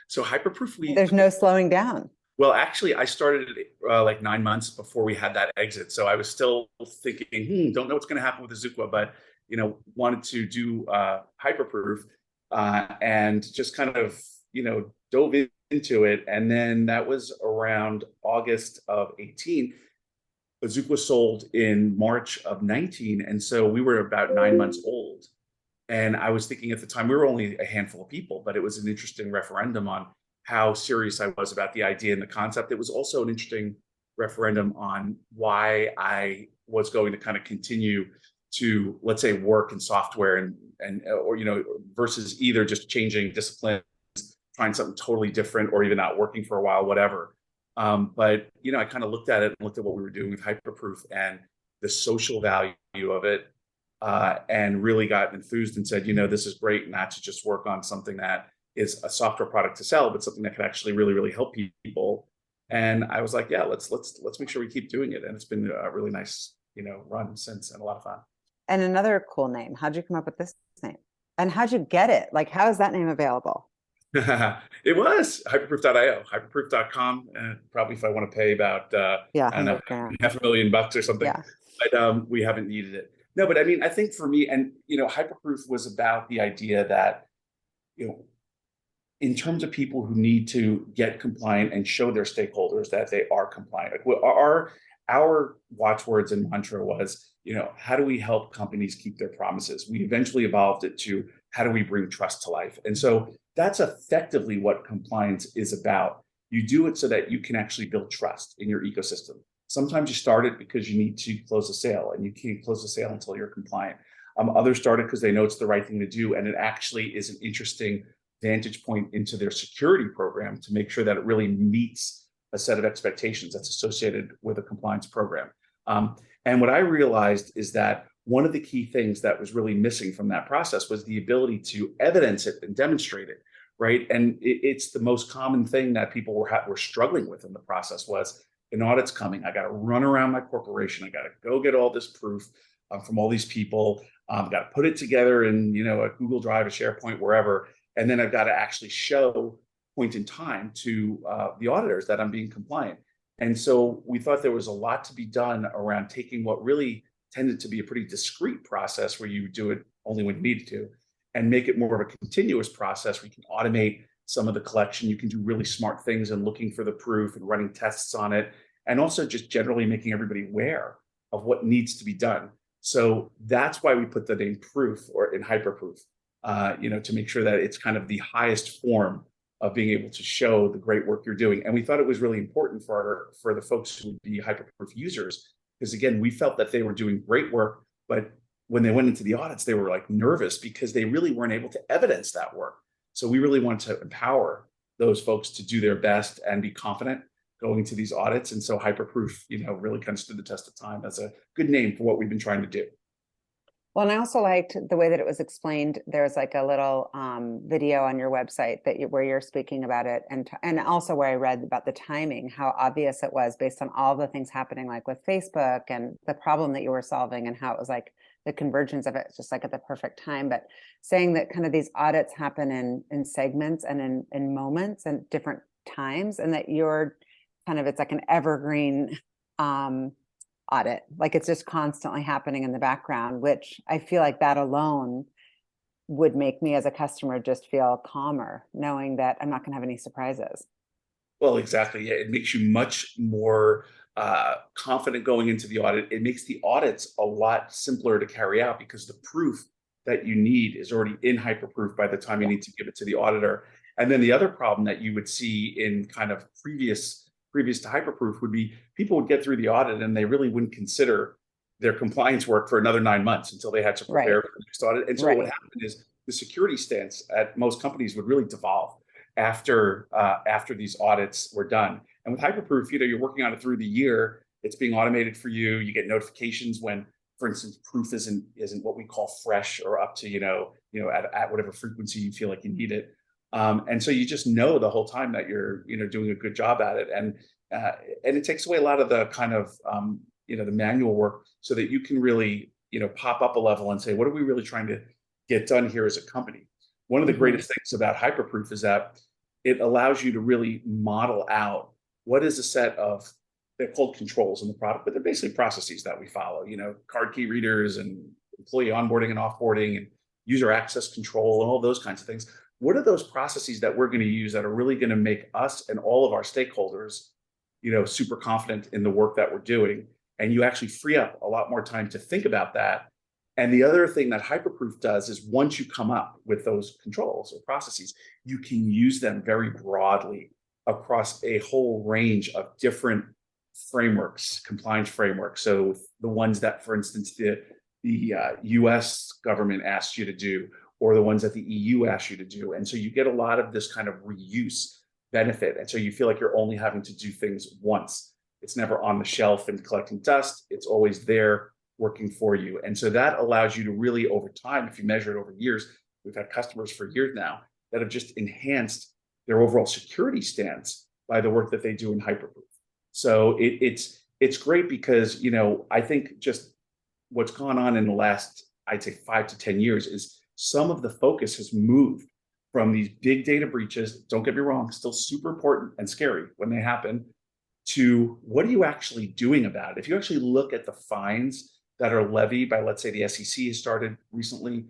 So Hyperproof, There's no slowing down. well, actually, I started like 9 months before we had that exit. So I was still thinking, don't know what's going to happen with Azuqua, but wanted to do Hyperproof, and just kind of dove into it. And then that was around August of 18. Azuqua sold in March of 19, and so we were about 9 months old. And I was thinking at the time, we were only a handful of people, but it was an interesting referendum on how serious I was about the idea and the concept. It was also an interesting referendum on why I was going to kind of continue to, let's say, work in software or versus either just changing discipline, trying something totally different, or even not working for a while, whatever. But I kind of looked at it and looked at what we were doing with Hyperproof and the social value of it, and really got enthused and said, this is great, not to just work on something that is a software product to sell, but something that could actually really, really help people. And I was like, yeah, let's make sure we keep doing it. And it's been a really nice, run since, and a lot of fun. And another cool name. How'd you come up with this name? And how'd you get it? Like, how is that name available? It was hyperproof.io, hyperproof.com. Probably if I want to pay about, I don't know, $500,000 or something, Yeah. But we haven't needed it. No, but I mean, I think for me, and Hyperproof was about the idea that, in terms of people who need to get compliant and show their stakeholders that they are compliant. Like, our watchwords and mantra was, how do we help companies keep their promises? We eventually evolved it to, how do we bring trust to life? And so that's effectively what compliance is about. You do it so that you can actually build trust in your ecosystem. Sometimes you start it because you need to close a sale, and you can't close a sale until you're compliant. Others start it because they know it's the right thing to do, and it actually is an interesting vantage point into their security program to make sure that it really meets a set of expectations that's associated with a compliance program. And what I realized is that one of the key things that was really missing from that process was the ability to evidence it and demonstrate it, right? And it's the most common thing that people were struggling with in the process was, an audit's coming. I got to run around my corporation. I got to go get all this proof from all these people. I've got to put it together in a Google Drive, a SharePoint, wherever. And then I've got to actually show point in time to the auditors that I'm being compliant. And so we thought there was a lot to be done around taking what really tended to be a pretty discrete process where you do it only when you needed to, and make it more of a continuous process where you can automate some of the collection. You can do really smart things and looking for the proof and running tests on it, and also just generally making everybody aware of what needs to be done. So that's why we put the name Proof, or in Hyperproof, to make sure that it's kind of the highest form of being able to show the great work you're doing. And we thought it was really important for the folks who would be Hyperproof users, because again, we felt that they were doing great work, but when they went into the audits, they were like nervous because they really weren't able to evidence that work. So we really wanted to empower those folks to do their best and be confident going to these audits. And so Hyperproof, really kind of stood the test of time as a good name for what we've been trying to do. Well, and I also liked the way that it was explained. There's like a little video on your website where you're speaking about it, and also where I read about the timing, how obvious it was based on all the things happening, like with Facebook and the problem that you were solving, and how it was like the convergence of it just like at the perfect time. But saying that kind of these audits happen in segments and in moments and different times, and that you're kind of, it's like an evergreen audit, like it's just constantly happening in the background, which I feel like that alone would make me as a customer just feel calmer, knowing that I'm not going to have any surprises. Well, exactly. Yeah, it makes you much more confident going into the audit. It makes the audits a lot simpler to carry out because the proof that you need is already in Hyperproof by the time you need to give it to the auditor. And then the other problem that you would see in kind of previous to Hyperproof would be people would get through the audit and they really wouldn't consider their compliance work for another 9 months until they had to prepare for the next audit. And so what would happen is the security stance at most companies would really devolve after these audits were done. And with Hyperproof, you're working on it through the year. It's being automated for you. You get notifications when, for instance, proof isn't what we call fresh or up to at whatever frequency you feel like you need it. And so you just know the whole time that you're doing a good job at it, and it takes away a lot of the kind of the manual work, so that you can really pop up a level and say, what are we really trying to get done here as a company? One of the greatest things about Hyperproof is that it allows you to really model out what is a set of, they're called controls in the product, but they're basically processes that we follow, card key readers and employee onboarding and offboarding and user access control and all those kinds of things. What are those processes that we're going to use that are really going to make us and all of our stakeholders, super confident in the work that we're doing? And you actually free up a lot more time to think about that. And the other thing that Hyperproof does is, once you come up with those controls or processes, you can use them very broadly across a whole range of different frameworks, compliance frameworks. So the ones that, for instance, the US government asks you to do, or the ones that the EU asks you to do. And so you get a lot of this kind of reuse benefit. And so you feel like you're only having to do things once. It's never on the shelf and collecting dust. It's always there working for you. And so that allows you to really, over time, if you measure it over years, we've had customers for years now that have just enhanced their overall security stance by the work that they do in Hyperproof. So it's great because, I think just what's gone on in the last, I'd say 5 to 10 years, is some of the focus has moved from these big data breaches, don't get me wrong, still super important and scary when they happen, to what are you actually doing about it? If you actually look at the fines that are levied by, let's say, the SEC has started recently,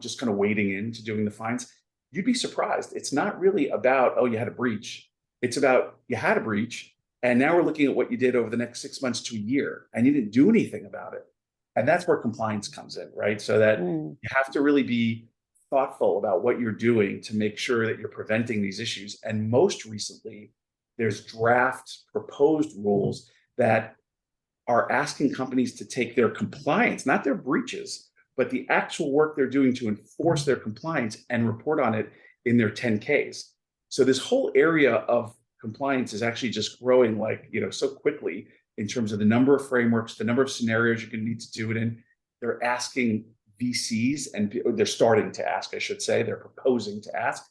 just kind of wading into doing the fines, you'd be surprised. It's not really about, oh, you had a breach. It's about, you had a breach, and now we're looking at what you did over the next 6 months to a year, and you didn't do anything about it. And that's where compliance comes in, right? So that you have to really be thoughtful about what you're doing to make sure that you're preventing these issues. And most recently, there's draft proposed rules that are asking companies to take their compliance, not their breaches, but the actual work they're doing to enforce their compliance, and report on it in their 10Ks. So this whole area of compliance is actually just growing so quickly, in terms of the number of frameworks, the number of scenarios you're going to need to do it in. They're asking VCs, and they're starting to ask, I should say, they're proposing to ask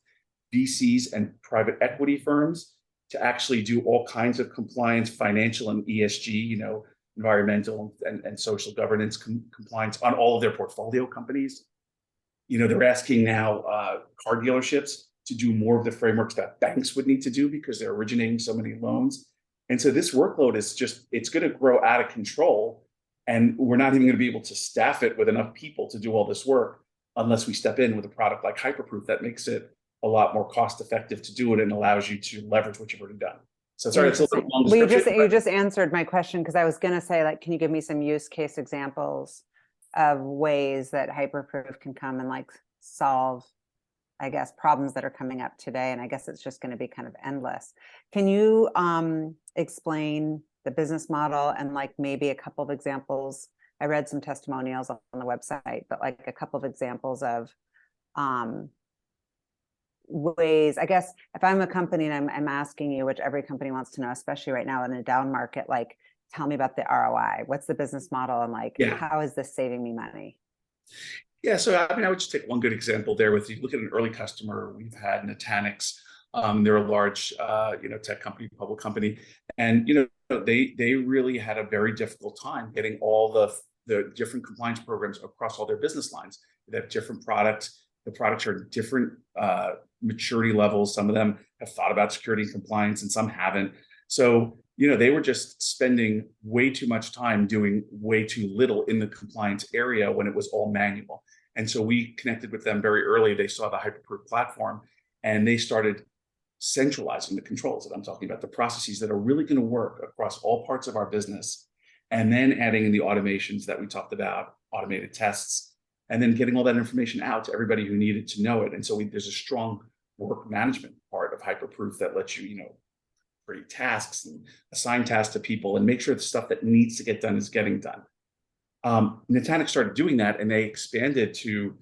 VCs and private equity firms to actually do all kinds of compliance, financial and ESG, environmental and social governance compliance on all of their portfolio companies. They're asking now car dealerships to do more of the frameworks that banks would need to do, because they're originating so many loans. And so this workload is it's going to grow out of control, and we're not even going to be able to staff it with enough people to do all this work unless we step in with a product like Hyperproof that makes it a lot more cost effective to do it and allows you to leverage what you've already done. So sorry, it's a little long description. You just answered my question, because I was going to say, can you give me some use case examples of ways that Hyperproof can come and solve, I guess, problems that are coming up today? And I guess it's just going to be kind of endless. Can you explain the business model and maybe a couple of examples? I read some testimonials on the website, but a couple of examples of ways, I guess, if I'm a company and I'm asking you, which every company wants to know, especially right now in a down market, tell me about the ROI. What's the business model? And how is this saving me money? Yeah, so I would just take one good example there. With, you look at an early customer, we've had Nutanix. They're a large, tech company, public company, and they really had a very difficult time getting all the different compliance programs across all their business lines. They have different products. The products are different maturity levels. Some of them have thought about security and compliance, and some haven't. So they were just spending way too much time doing way too little in the compliance area when it was all manual. And so we connected with them very early. They saw the Hyperproof platform, and they started centralizing the controls that I'm talking about, the processes that are really going to work across all parts of our business, and then adding in the automations that we talked about, automated tests, and then getting all that information out to everybody who needed to know it. And so there's a strong work management part of Hyperproof that lets you, create tasks and assign tasks to people and make sure the stuff that needs to get done is getting done. Nutanix started doing that, and they expanded to,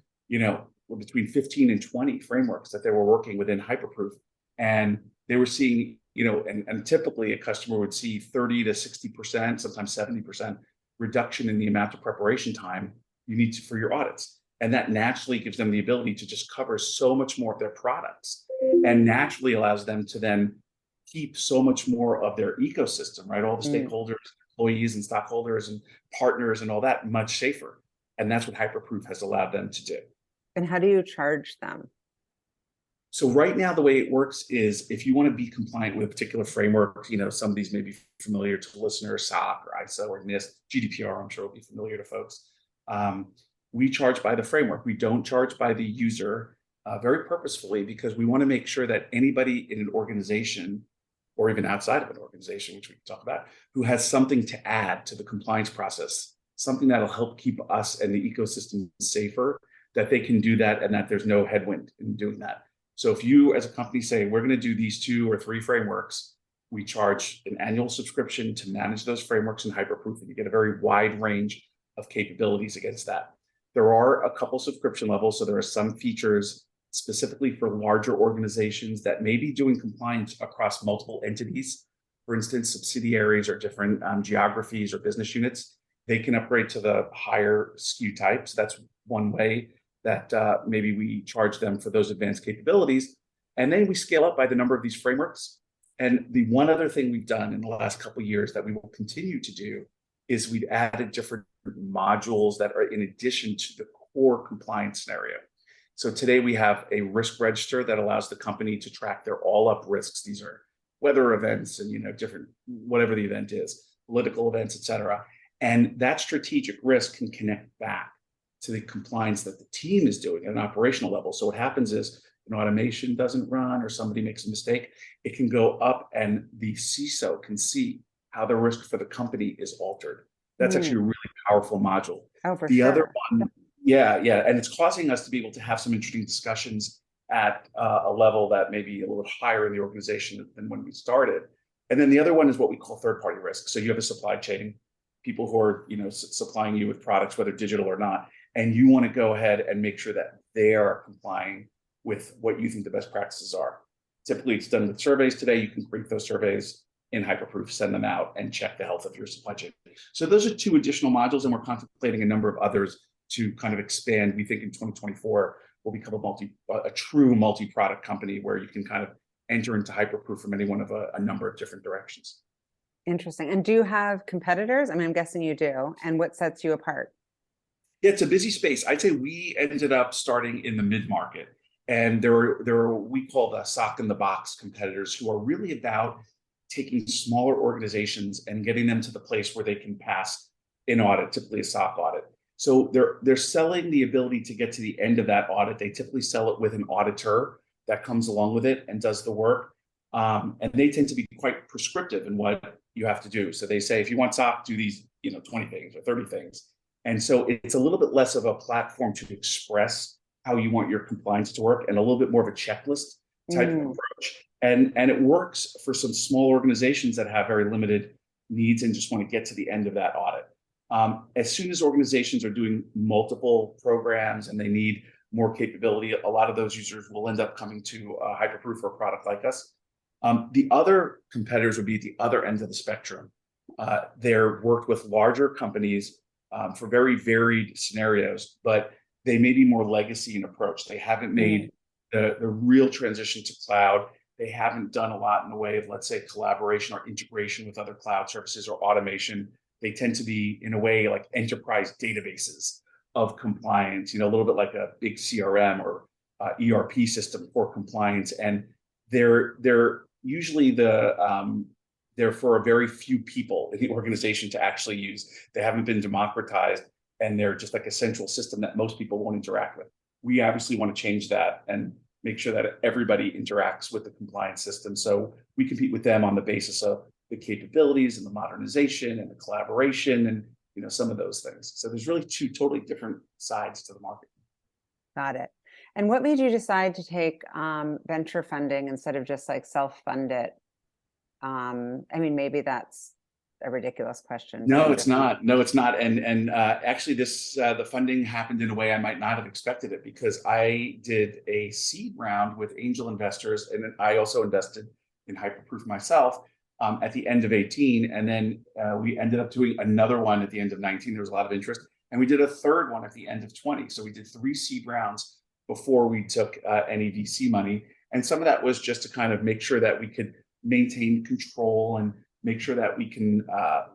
between 15 and 20 frameworks that they were working within Hyperproof. And they were seeing, and typically a customer would see 30 to 60%, sometimes 70% reduction in the amount of preparation time you need for your audits. And that naturally gives them the ability to just cover so much more of their products, and naturally allows them to then keep so much more of their ecosystem, right? All the stakeholders, employees and stockholders and partners and all that much safer. And that's what Hyperproof has allowed them to do. And how do you charge them? So right now, the way it works is if you want to be compliant with a particular framework, some of these may be familiar to listeners, SOC or ISO or NIST, GDPR, I'm sure will be familiar to folks. We charge by the framework. We don't charge by the user, very purposefully, because we want to make sure that anybody in an organization or even outside of an organization, which we can talk about, who has something to add to the compliance process, something that'll help keep us and the ecosystem safer, that they can do that and that there's no headwind in doing that. So if you as a company say, we're going to do these 2 or 3 frameworks, we charge an annual subscription to manage those frameworks in Hyperproof, and you get a very wide range of capabilities against that. There are a couple subscription levels. So there are some features specifically for larger organizations that may be doing compliance across multiple entities. For instance, subsidiaries or different geographies or business units, they can upgrade to the higher SKU types. That's one way that maybe we charge them for those advanced capabilities. And then we scale up by the number of these frameworks. And the one other thing we've done in the last couple of years that we will continue to do is we've added different modules that are in addition to the core compliance scenario. So today we have a risk register that allows the company to track their all up risks. These are weather events and, different, whatever the event is, political events, et cetera. And that strategic risk can connect back to the compliance that the team is doing at an operational level. So what happens is an automation doesn't run or somebody makes a mistake, it can go up and the CISO can see how the risk for the company is altered. That's actually a really powerful module. Oh, for the sure. other one, yeah. And it's causing us to be able to have some interesting discussions at a level that may be a little bit higher in the organization than when we started. And then the other one is what we call third-party risk. So you have a supply chain, people who are supplying you with products, whether digital or not, and you want to go ahead and make sure that they are complying with what you think the best practices are. Typically, it's done with surveys today. You can create those surveys in Hyperproof, send them out, and check the health of your supply chain. So those are 2 additional modules, and we're contemplating a number of others to kind of expand. We think in 2024 we'll become a true multi-product company where you can kind of enter into Hyperproof from any one of a number of different directions. Interesting. And do you have competitors? I mean, I'm guessing you do. And what sets you apart? Yeah, it's a busy space. I'd say we ended up starting in the mid-market, and there are we call the sock in the box competitors who are really about taking smaller organizations and getting them to the place where they can pass an audit, typically a SOC audit. So they're selling the ability to get to the end of that audit. They typically sell it with an auditor that comes along with it and does the work. And they tend to be quite prescriptive in what you have to do. So they say, if you want SOC, do these 20 things or 30 things. And so it's a little bit less of a platform to express how you want your compliance to work and a little bit more of a checklist type of approach. And it works for some small organizations that have very limited needs and just want to get to the end of that audit. As soon as organizations are doing multiple programs and they need more capability, a lot of those users will end up coming to Hyperproof or a product like us. The other competitors would be at the other end of the spectrum. They're worked with larger companies for very varied scenarios, but they may be more legacy in approach. They haven't made the real transition to cloud. They haven't done a lot in the way of, let's say, collaboration or integration with other cloud services or automation. They tend to be, in a way, like enterprise databases of compliance, a little bit like a big CRM or ERP system for compliance. And they're usually they're for a very few people in the organization to actually use. They haven't been democratized, and they're just like a central system that most people won't interact with. We obviously want to change that and make sure that everybody interacts with the compliance system. So we compete with them on the basis of the capabilities and the modernization and the collaboration and some of those things. So there's really 2 totally different sides to the market. Got it. And what made you decide to take venture funding instead of just like self-fund it? I mean, maybe that's a ridiculous question. No, it's not. No, it's not. And actually, this the funding happened in a way I might not have expected it, because I did a seed round with angel investors, and then I also invested in Hyperproof myself at the end of 18, and then we ended up doing another one at the end of 19. There was a lot of interest, and we did a third one at the end of 20. So we did 3 seed rounds before we took any VC money, and some of that was just to kind of make sure that we could maintain control and make sure that we can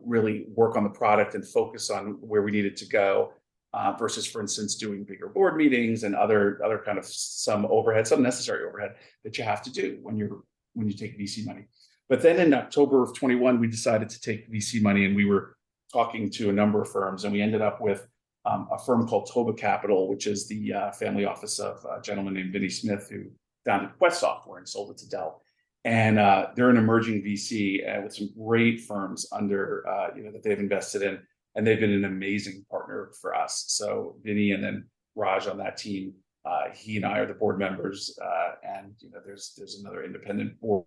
really work on the product and focus on where we need it to go, versus, for instance, doing bigger board meetings and other kind of some overhead, some necessary overhead that you have to do when you take VC money. But then in October of 21, we decided to take VC money, and we were talking to a number of firms, and we ended up with a firm called Toba Capital, which is the family office of a gentleman named Vinny Smith, who founded Quest Software and sold it to Dell. And they're an emerging VC with some great firms under that they've invested in, and they've been an amazing partner for us. So Vinny and then Raj on that team, he and I are the board members, and there's another independent board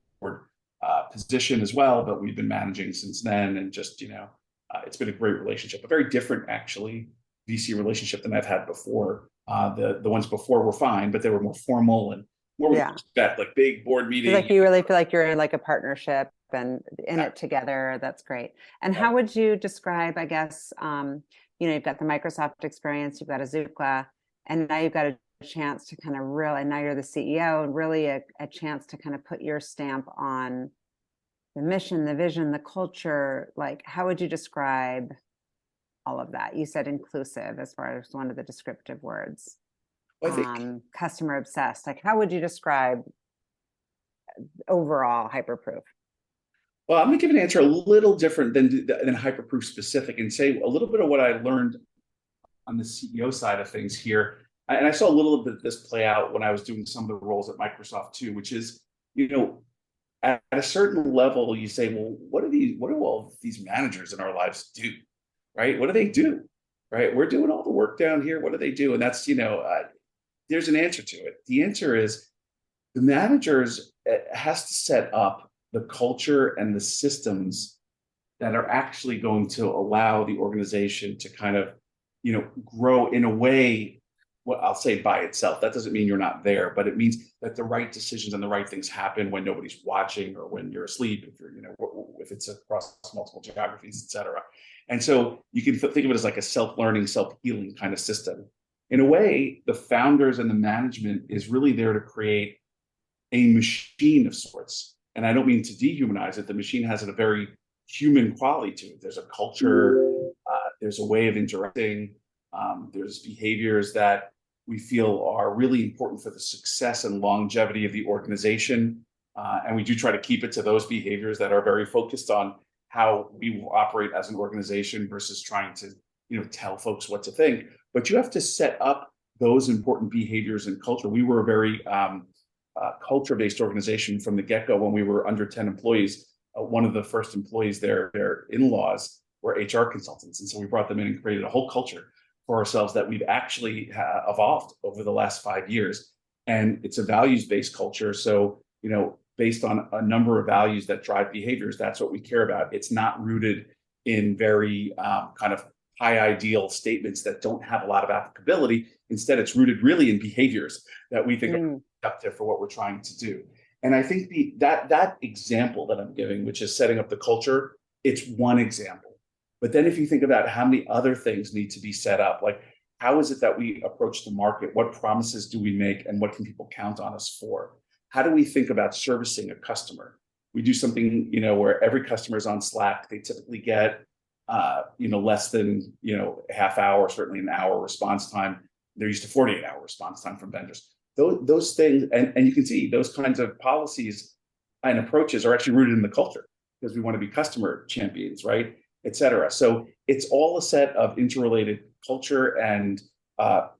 position as well, but we've been managing since then, and just it's been a great relationship, a very different actually VC relationship than I've had before. The ones before were fine, but they were more formal and more respect, like big board meetings. Like you really feel like you're in like a partnership and in it together. That's great. And how would you describe, I guess, you've got the Microsoft experience, you've got Azuqua, and now you've got a chance to kind of really, now you're the CEO, and really a chance to kind of put your stamp on the mission, the vision, the culture. Like, how would you describe all of that? You said inclusive as far as one of the descriptive words. I think customer obsessed. Like, how would you describe overall Hyperproof? Well, I'm going to give an answer a little different than Hyperproof specific, and say a little bit of what I learned on the CEO side of things here. And I saw a little bit of this play out when I was doing some of the roles at Microsoft too, which is, at a certain level, you say, well, what do all these managers in our lives do, right? What do they do, right? We're doing all the work down here. What do they do? And that's, there's an answer to it. The answer is the managers has to set up the culture and the systems that are actually going to allow the organization to kind of, grow in a way, what I'll say by itself. That doesn't mean you're not there, but it means that the right decisions and the right things happen when nobody's watching, or when you're asleep, if you're, if it's across multiple geographies, et cetera. And so you can think of it as like a self-learning, self-healing kind of system. In a way, the founders and the management is really there to create a machine of sorts. And I don't mean to dehumanize it. The machine has a very human quality to it. There's a culture, there's a way of interacting, there's behaviors that we feel are really important for the success and longevity of the organization. And we do try to keep it to those behaviors that are very focused on how we will operate as an organization versus trying to, tell folks what to think. But you have to set up those important behaviors and culture. We were a very culture-based organization from the get-go. When we were under 10 employees, one of the first employees, their in-laws were HR consultants. And so we brought them in and created a whole culture for ourselves that we've actually evolved over the last 5 years. And it's a values-based culture. So, based on a number of values that drive behaviors, that's what we care about. It's not rooted in very kind of high ideal statements that don't have a lot of applicability. Instead, it's rooted really in behaviors that we think are productive for what we're trying to do. And I think that example that I'm giving, which is setting up the culture, it's one example. But then if you think about how many other things need to be set up, like how is it that we approach the market? What promises do we make, and what can people count on us for? How do we think about servicing a customer? We do something, where every customer is on Slack. They typically get, less than, half hour, certainly an hour response time. They're used to 48-hour response time from vendors. Those things, and you can see those kinds of policies and approaches are actually rooted in the culture, because we want to be customer champions, right? Et cetera. So it's all a set of interrelated culture and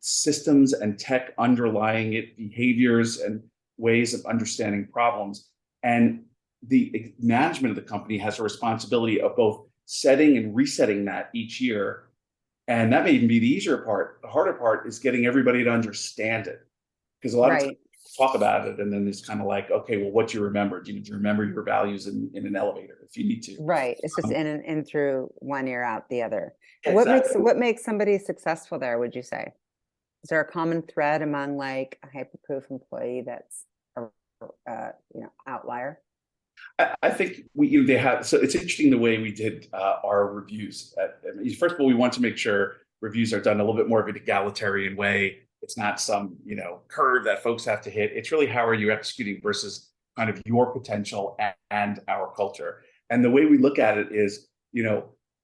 systems and tech underlying it, behaviors and ways of understanding problems. And the management of the company has a responsibility of both setting and resetting that each year. And that may even be the easier part. The harder part is getting everybody to understand it. Because a lot of times talk about it, and then it's kind of like, okay, well, what do you remember? Do you remember your values in an elevator if you need to? Right. It's just Um, in through one ear, out the other. yeah, exactly. What makes somebody successful there, would you say? Is there a common thread among like a hyperproof employee that's a outlier? I think they have. So it's interesting the way we did our reviews. First of all, we want to make sure reviews are done a little bit more of an egalitarian way. It's not some curve that folks have to hit. It's really how are you executing versus kind of your potential and our culture. And the way we look at it is,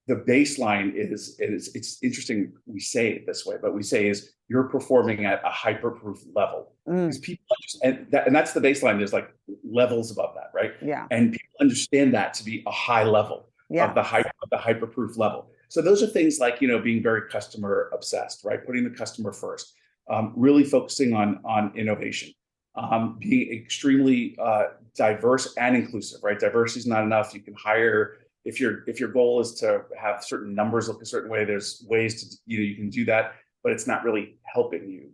the baseline is it's interesting we say it this way, but we say is you're performing at a hyperproof level because people understand and that's the baseline. There's like levels above that, right? Yeah. And people understand that to be a high level of Yeah. the hyperproof level. So those are things like being very customer obsessed, right? Putting the customer first, really focusing on innovation, being extremely diverse and inclusive, right? Diversity is not enough. You can hire if your goal is to have certain numbers look a certain way. There's ways to you can do that, but it's not really helping you.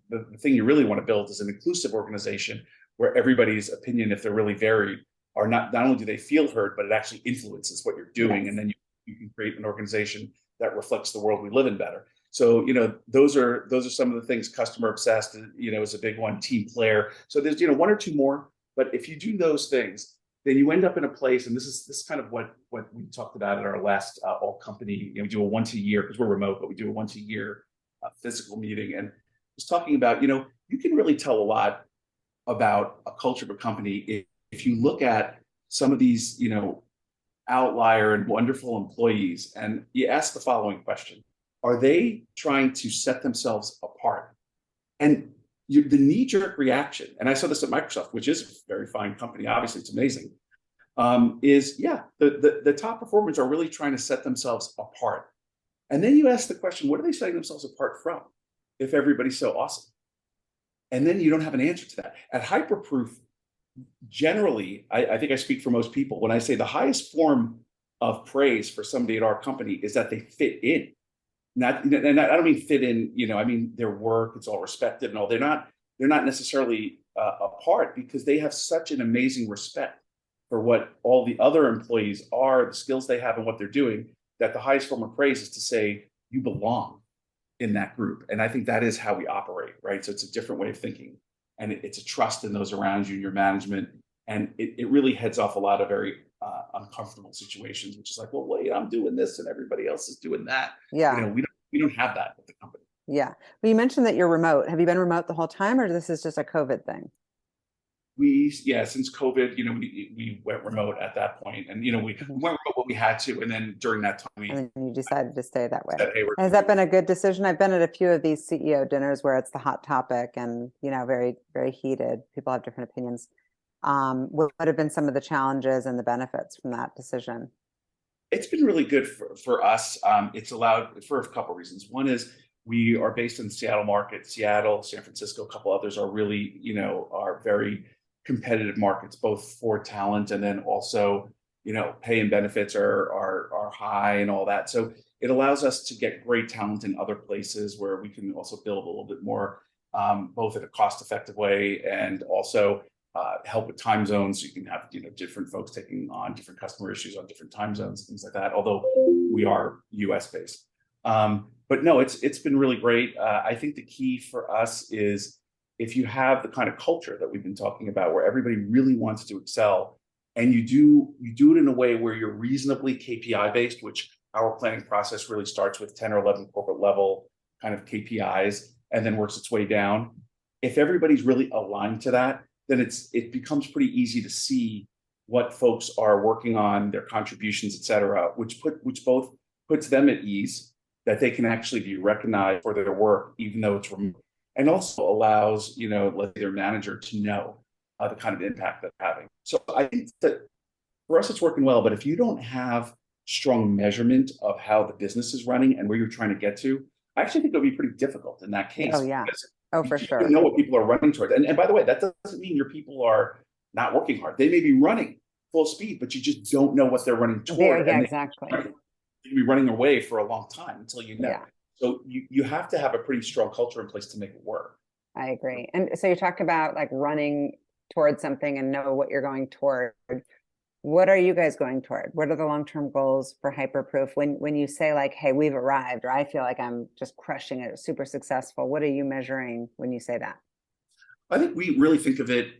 The thing you really want to build is an inclusive organization where everybody's opinion, if they're really varied, are not only do they feel heard, but it actually influences what you're doing, Yes. and then you can create an organization that reflects the world we live in better. So those are some of the things. Customer obsessed, is a big one. Team player. So there's one or two more, but if you do those things, then you end up in a place, and this is kind of what we talked about at our last all company. We do a once a year because we're remote, but we do a once a year physical meeting, and just talking about you can really tell a lot about a culture of a company if you look at some of these outlier and wonderful employees, and you ask the following question: are they trying to set themselves apart? And the knee-jerk reaction, and I saw this at Microsoft, which is a very fine company, obviously it's amazing, is the top performers are really trying to set themselves apart. And then you ask the question, what are they setting themselves apart from if everybody's so awesome? And then you don't have an answer to that. At Hyperproof, generally, I think I speak for most people when I say the highest form of praise for somebody at our company is that they fit in. And I don't mean fit in, I mean their work, it's all respected and all. They're not necessarily apart because they have such an amazing respect for what all the other employees are, the skills they have and what they're doing, that the highest form of praise is to say you belong in that group. And I think that is how we operate, right? So it's a different way of thinking. And it's a trust in those around you and your management. And it really heads off a lot of very uncomfortable situations, which is like, well, wait, I'm doing this and everybody else is doing that. Yeah. We don't have that at the company. Yeah. Well, you mentioned that you're remote. Have you been remote the whole time, or this is just a COVID thing? Since COVID, we went remote at that point, and we went remote when we had to, and then during that time we And then you decided to stay that way. said, hey, Has that been a good decision? I've been at a few of these CEO dinners where it's the hot topic and, very, very heated. People have different opinions. What have been some of the challenges and the benefits from that decision? It's been really good for us. It's allowed for a couple of reasons. One is we are based in the Seattle market. Seattle, San Francisco, a couple others are really, are very competitive markets, both for talent and then also, pay and benefits are high and all that. So it allows us to get great talent in other places where we can also build a little bit more, both in a cost-effective way and also help with time zones. So you can have different folks taking on different customer issues on different time zones, things like that. Although we are U.S. based, but no, it's been really great. I think the key for us is if you have the kind of culture that we've been talking about, where everybody really wants to excel, and you do it in a way where you're reasonably KPI based, which our planning process really starts with 10 or 11 corporate level kind of KPIs and then works its way down. If everybody's really aligned to that, then it becomes pretty easy to see what folks are working on, their contributions, et cetera, which both puts them at ease that they can actually be recognized for their work, even though it's remote, and also allows, let's say their manager to know the kind of impact they're having. So I think that for us, it's working well, but if you don't have strong measurement of how the business is running and where you're trying to get to, I actually think it'll be pretty difficult in that case. Oh, yeah. Oh, for sure. You know what people are running towards. And by the way, that doesn't mean your people are not working hard. They may be running full speed, but you just don't know what they're running toward. Yeah, exactly. They can be running away for a long time until you know. Yeah. So you have to have a pretty strong culture in place to make it work. I agree. And so you talked about like running towards something and know what you're going toward. What are you guys going toward? What are the long-term goals for Hyperproof? When you say like, hey, we've arrived, or I feel like I'm just crushing it, super successful, what are you measuring when you say that? I think we really think of it,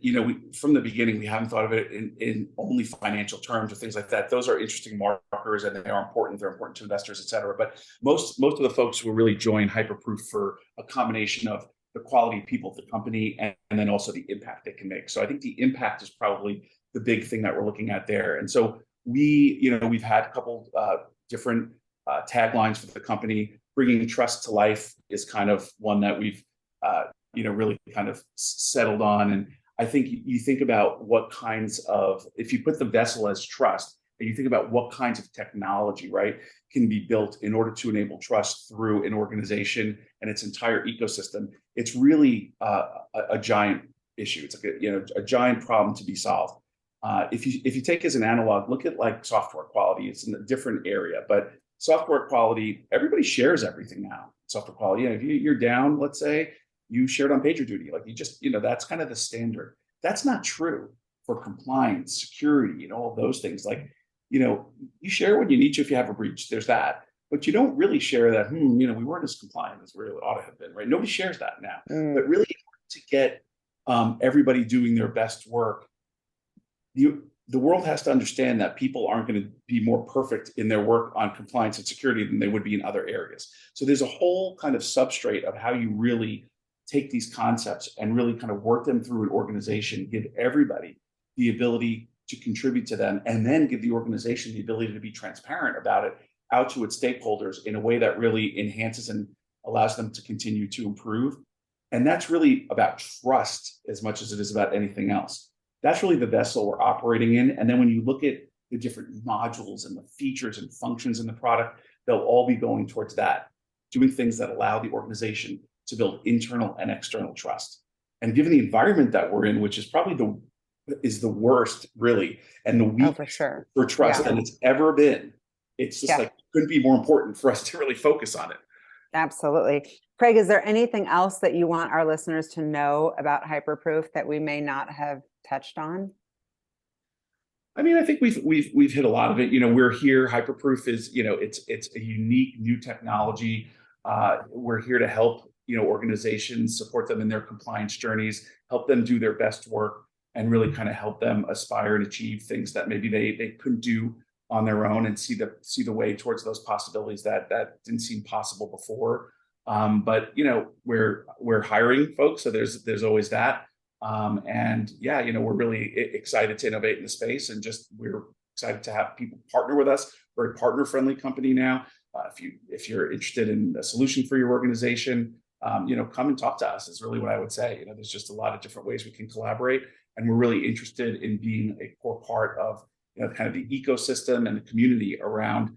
from the beginning, we haven't thought of it in only financial terms or things like that. Those are interesting markers and they are important. They're important to investors, et cetera. But most of the folks will really join Hyperproof for a combination of the quality of people at the company and then also the impact they can make. So I think the impact is probably the big thing that we're looking at there. And so we've had a couple different taglines for the company. Bringing trust to life is kind of one that we've really kind of settled on. And I think you think about what kinds of, if you put the vessel as trust, and you think about what kinds of technology, right, can be built in order to enable trust through an organization and its entire ecosystem, it's really a giant issue. It's like a giant problem to be solved. If you take as an analog, look at like software quality. It's in a different area, but software quality, everybody shares everything now. Software quality, if you're down, let's say, you shared on PagerDuty, like that's kind of the standard. That's not true for compliance, security, and all of those things. Like, you share when you need to if you have a breach. There's that, but you don't really share that. We weren't as compliant as we really ought to have been, right? Nobody shares that now. But really, to get everybody doing their best work, the world has to understand that people aren't going to be more perfect in their work on compliance and security than they would be in other areas. So there's a whole kind of substrate of how you really take these concepts and really kind of work them through an organization, give everybody the ability to contribute to them, and then give the organization the ability to be transparent about it out to its stakeholders in a way that really enhances and allows them to continue to improve. And that's really about trust as much as it is about anything else. That's really the vessel we're operating in. And then when you look at the different modules and the features and functions in the product, they'll all be going towards that, doing things that allow the organization to build internal and external trust. And given the environment that we're in, which is probably the worst, really, and the weakest for sure, for trust than it's ever been, it's just like couldn't be more important for us to really focus on it. Absolutely. Craig, is there anything else that you want our listeners to know about Hyperproof that we may not have touched on? I mean, I think we've hit a lot of it. We're here. Hyperproof is, it's a unique new technology. We're here to help organizations, support them in their compliance journeys, help them do their best work, and really kind of help them aspire and achieve things that maybe they couldn't do on their own, and see the way towards those possibilities that didn't seem possible before. But we're hiring folks, so there's always that. And we're really excited to innovate in the space, and we're excited to have people partner with us. We're a partner-friendly company now. If you're interested in a solution for your organization, come and talk to us is really what I would say. There's just a lot of different ways we can collaborate, and we're really interested in being a core part of kind of the ecosystem and the community around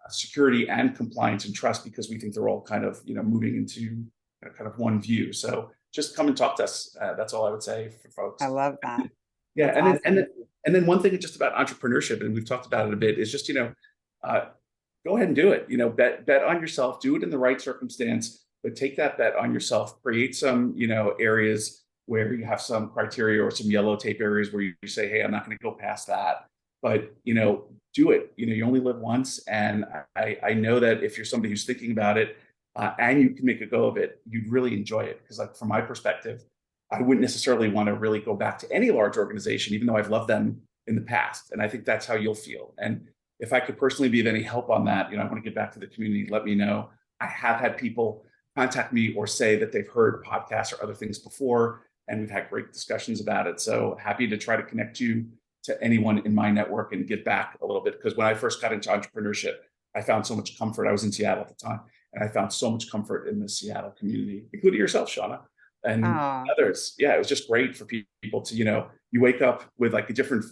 security and compliance and trust, because we think they're all kind of moving into kind of one view. So just come and talk to us. That's all I would say for folks. I love that. Yeah, and then one thing just about entrepreneurship, and we've talked about it a bit, is just go ahead and do it. Bet on yourself. Do it in the right circumstance, but take that bet on yourself. Create some areas where you have some criteria or some yellow tape areas where you say, hey, I'm not going to go past that. But do it. You only live once, and I know that if you're somebody who's thinking about it and you can make a go of it, you'd really enjoy it. Because like from my perspective, I wouldn't necessarily want to really go back to any large organization, even though I've loved them in the past. And I think that's how you'll feel. And if I could personally be of any help on that, I want to get back to the community, let me know. I have had people contact me or say that they've heard podcasts or other things before, and we've had great discussions about it. So happy to try to connect you to anyone in my network and give back a little bit. Because when I first got into entrepreneurship, I found so much comfort. I was in Seattle at the time, and I found so much comfort in the Seattle community, including yourself, Shauna, and others. Yeah, it was just great for people to, you wake up with like a different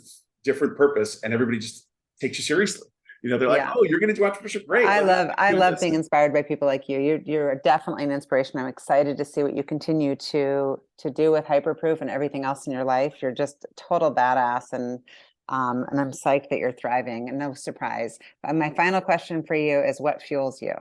purpose, and everybody just takes you seriously. They're like, oh, you're going to do entrepreneurship. Great. I love being inspired by people like you. You're definitely an inspiration. I'm excited to see what you continue to do with Hyperproof and everything else in your life. You're just a total badass, and I'm psyched that you're thriving, and no surprise. My final question for you is, what fuels you?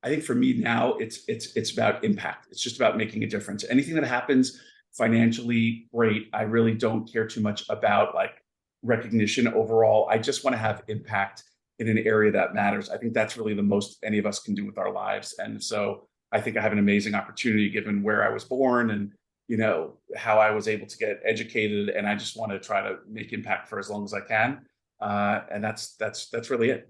I think for me now, it's about impact. It's just about making a difference. Anything that happens financially, great. I really don't care too much about like recognition overall. I just want to have impact in an area that matters. I think that's really the most any of us can do with our lives. And so I think I have an amazing opportunity given where I was born and how I was able to get educated. And I just want to try to make impact for as long as I can. And that's really it.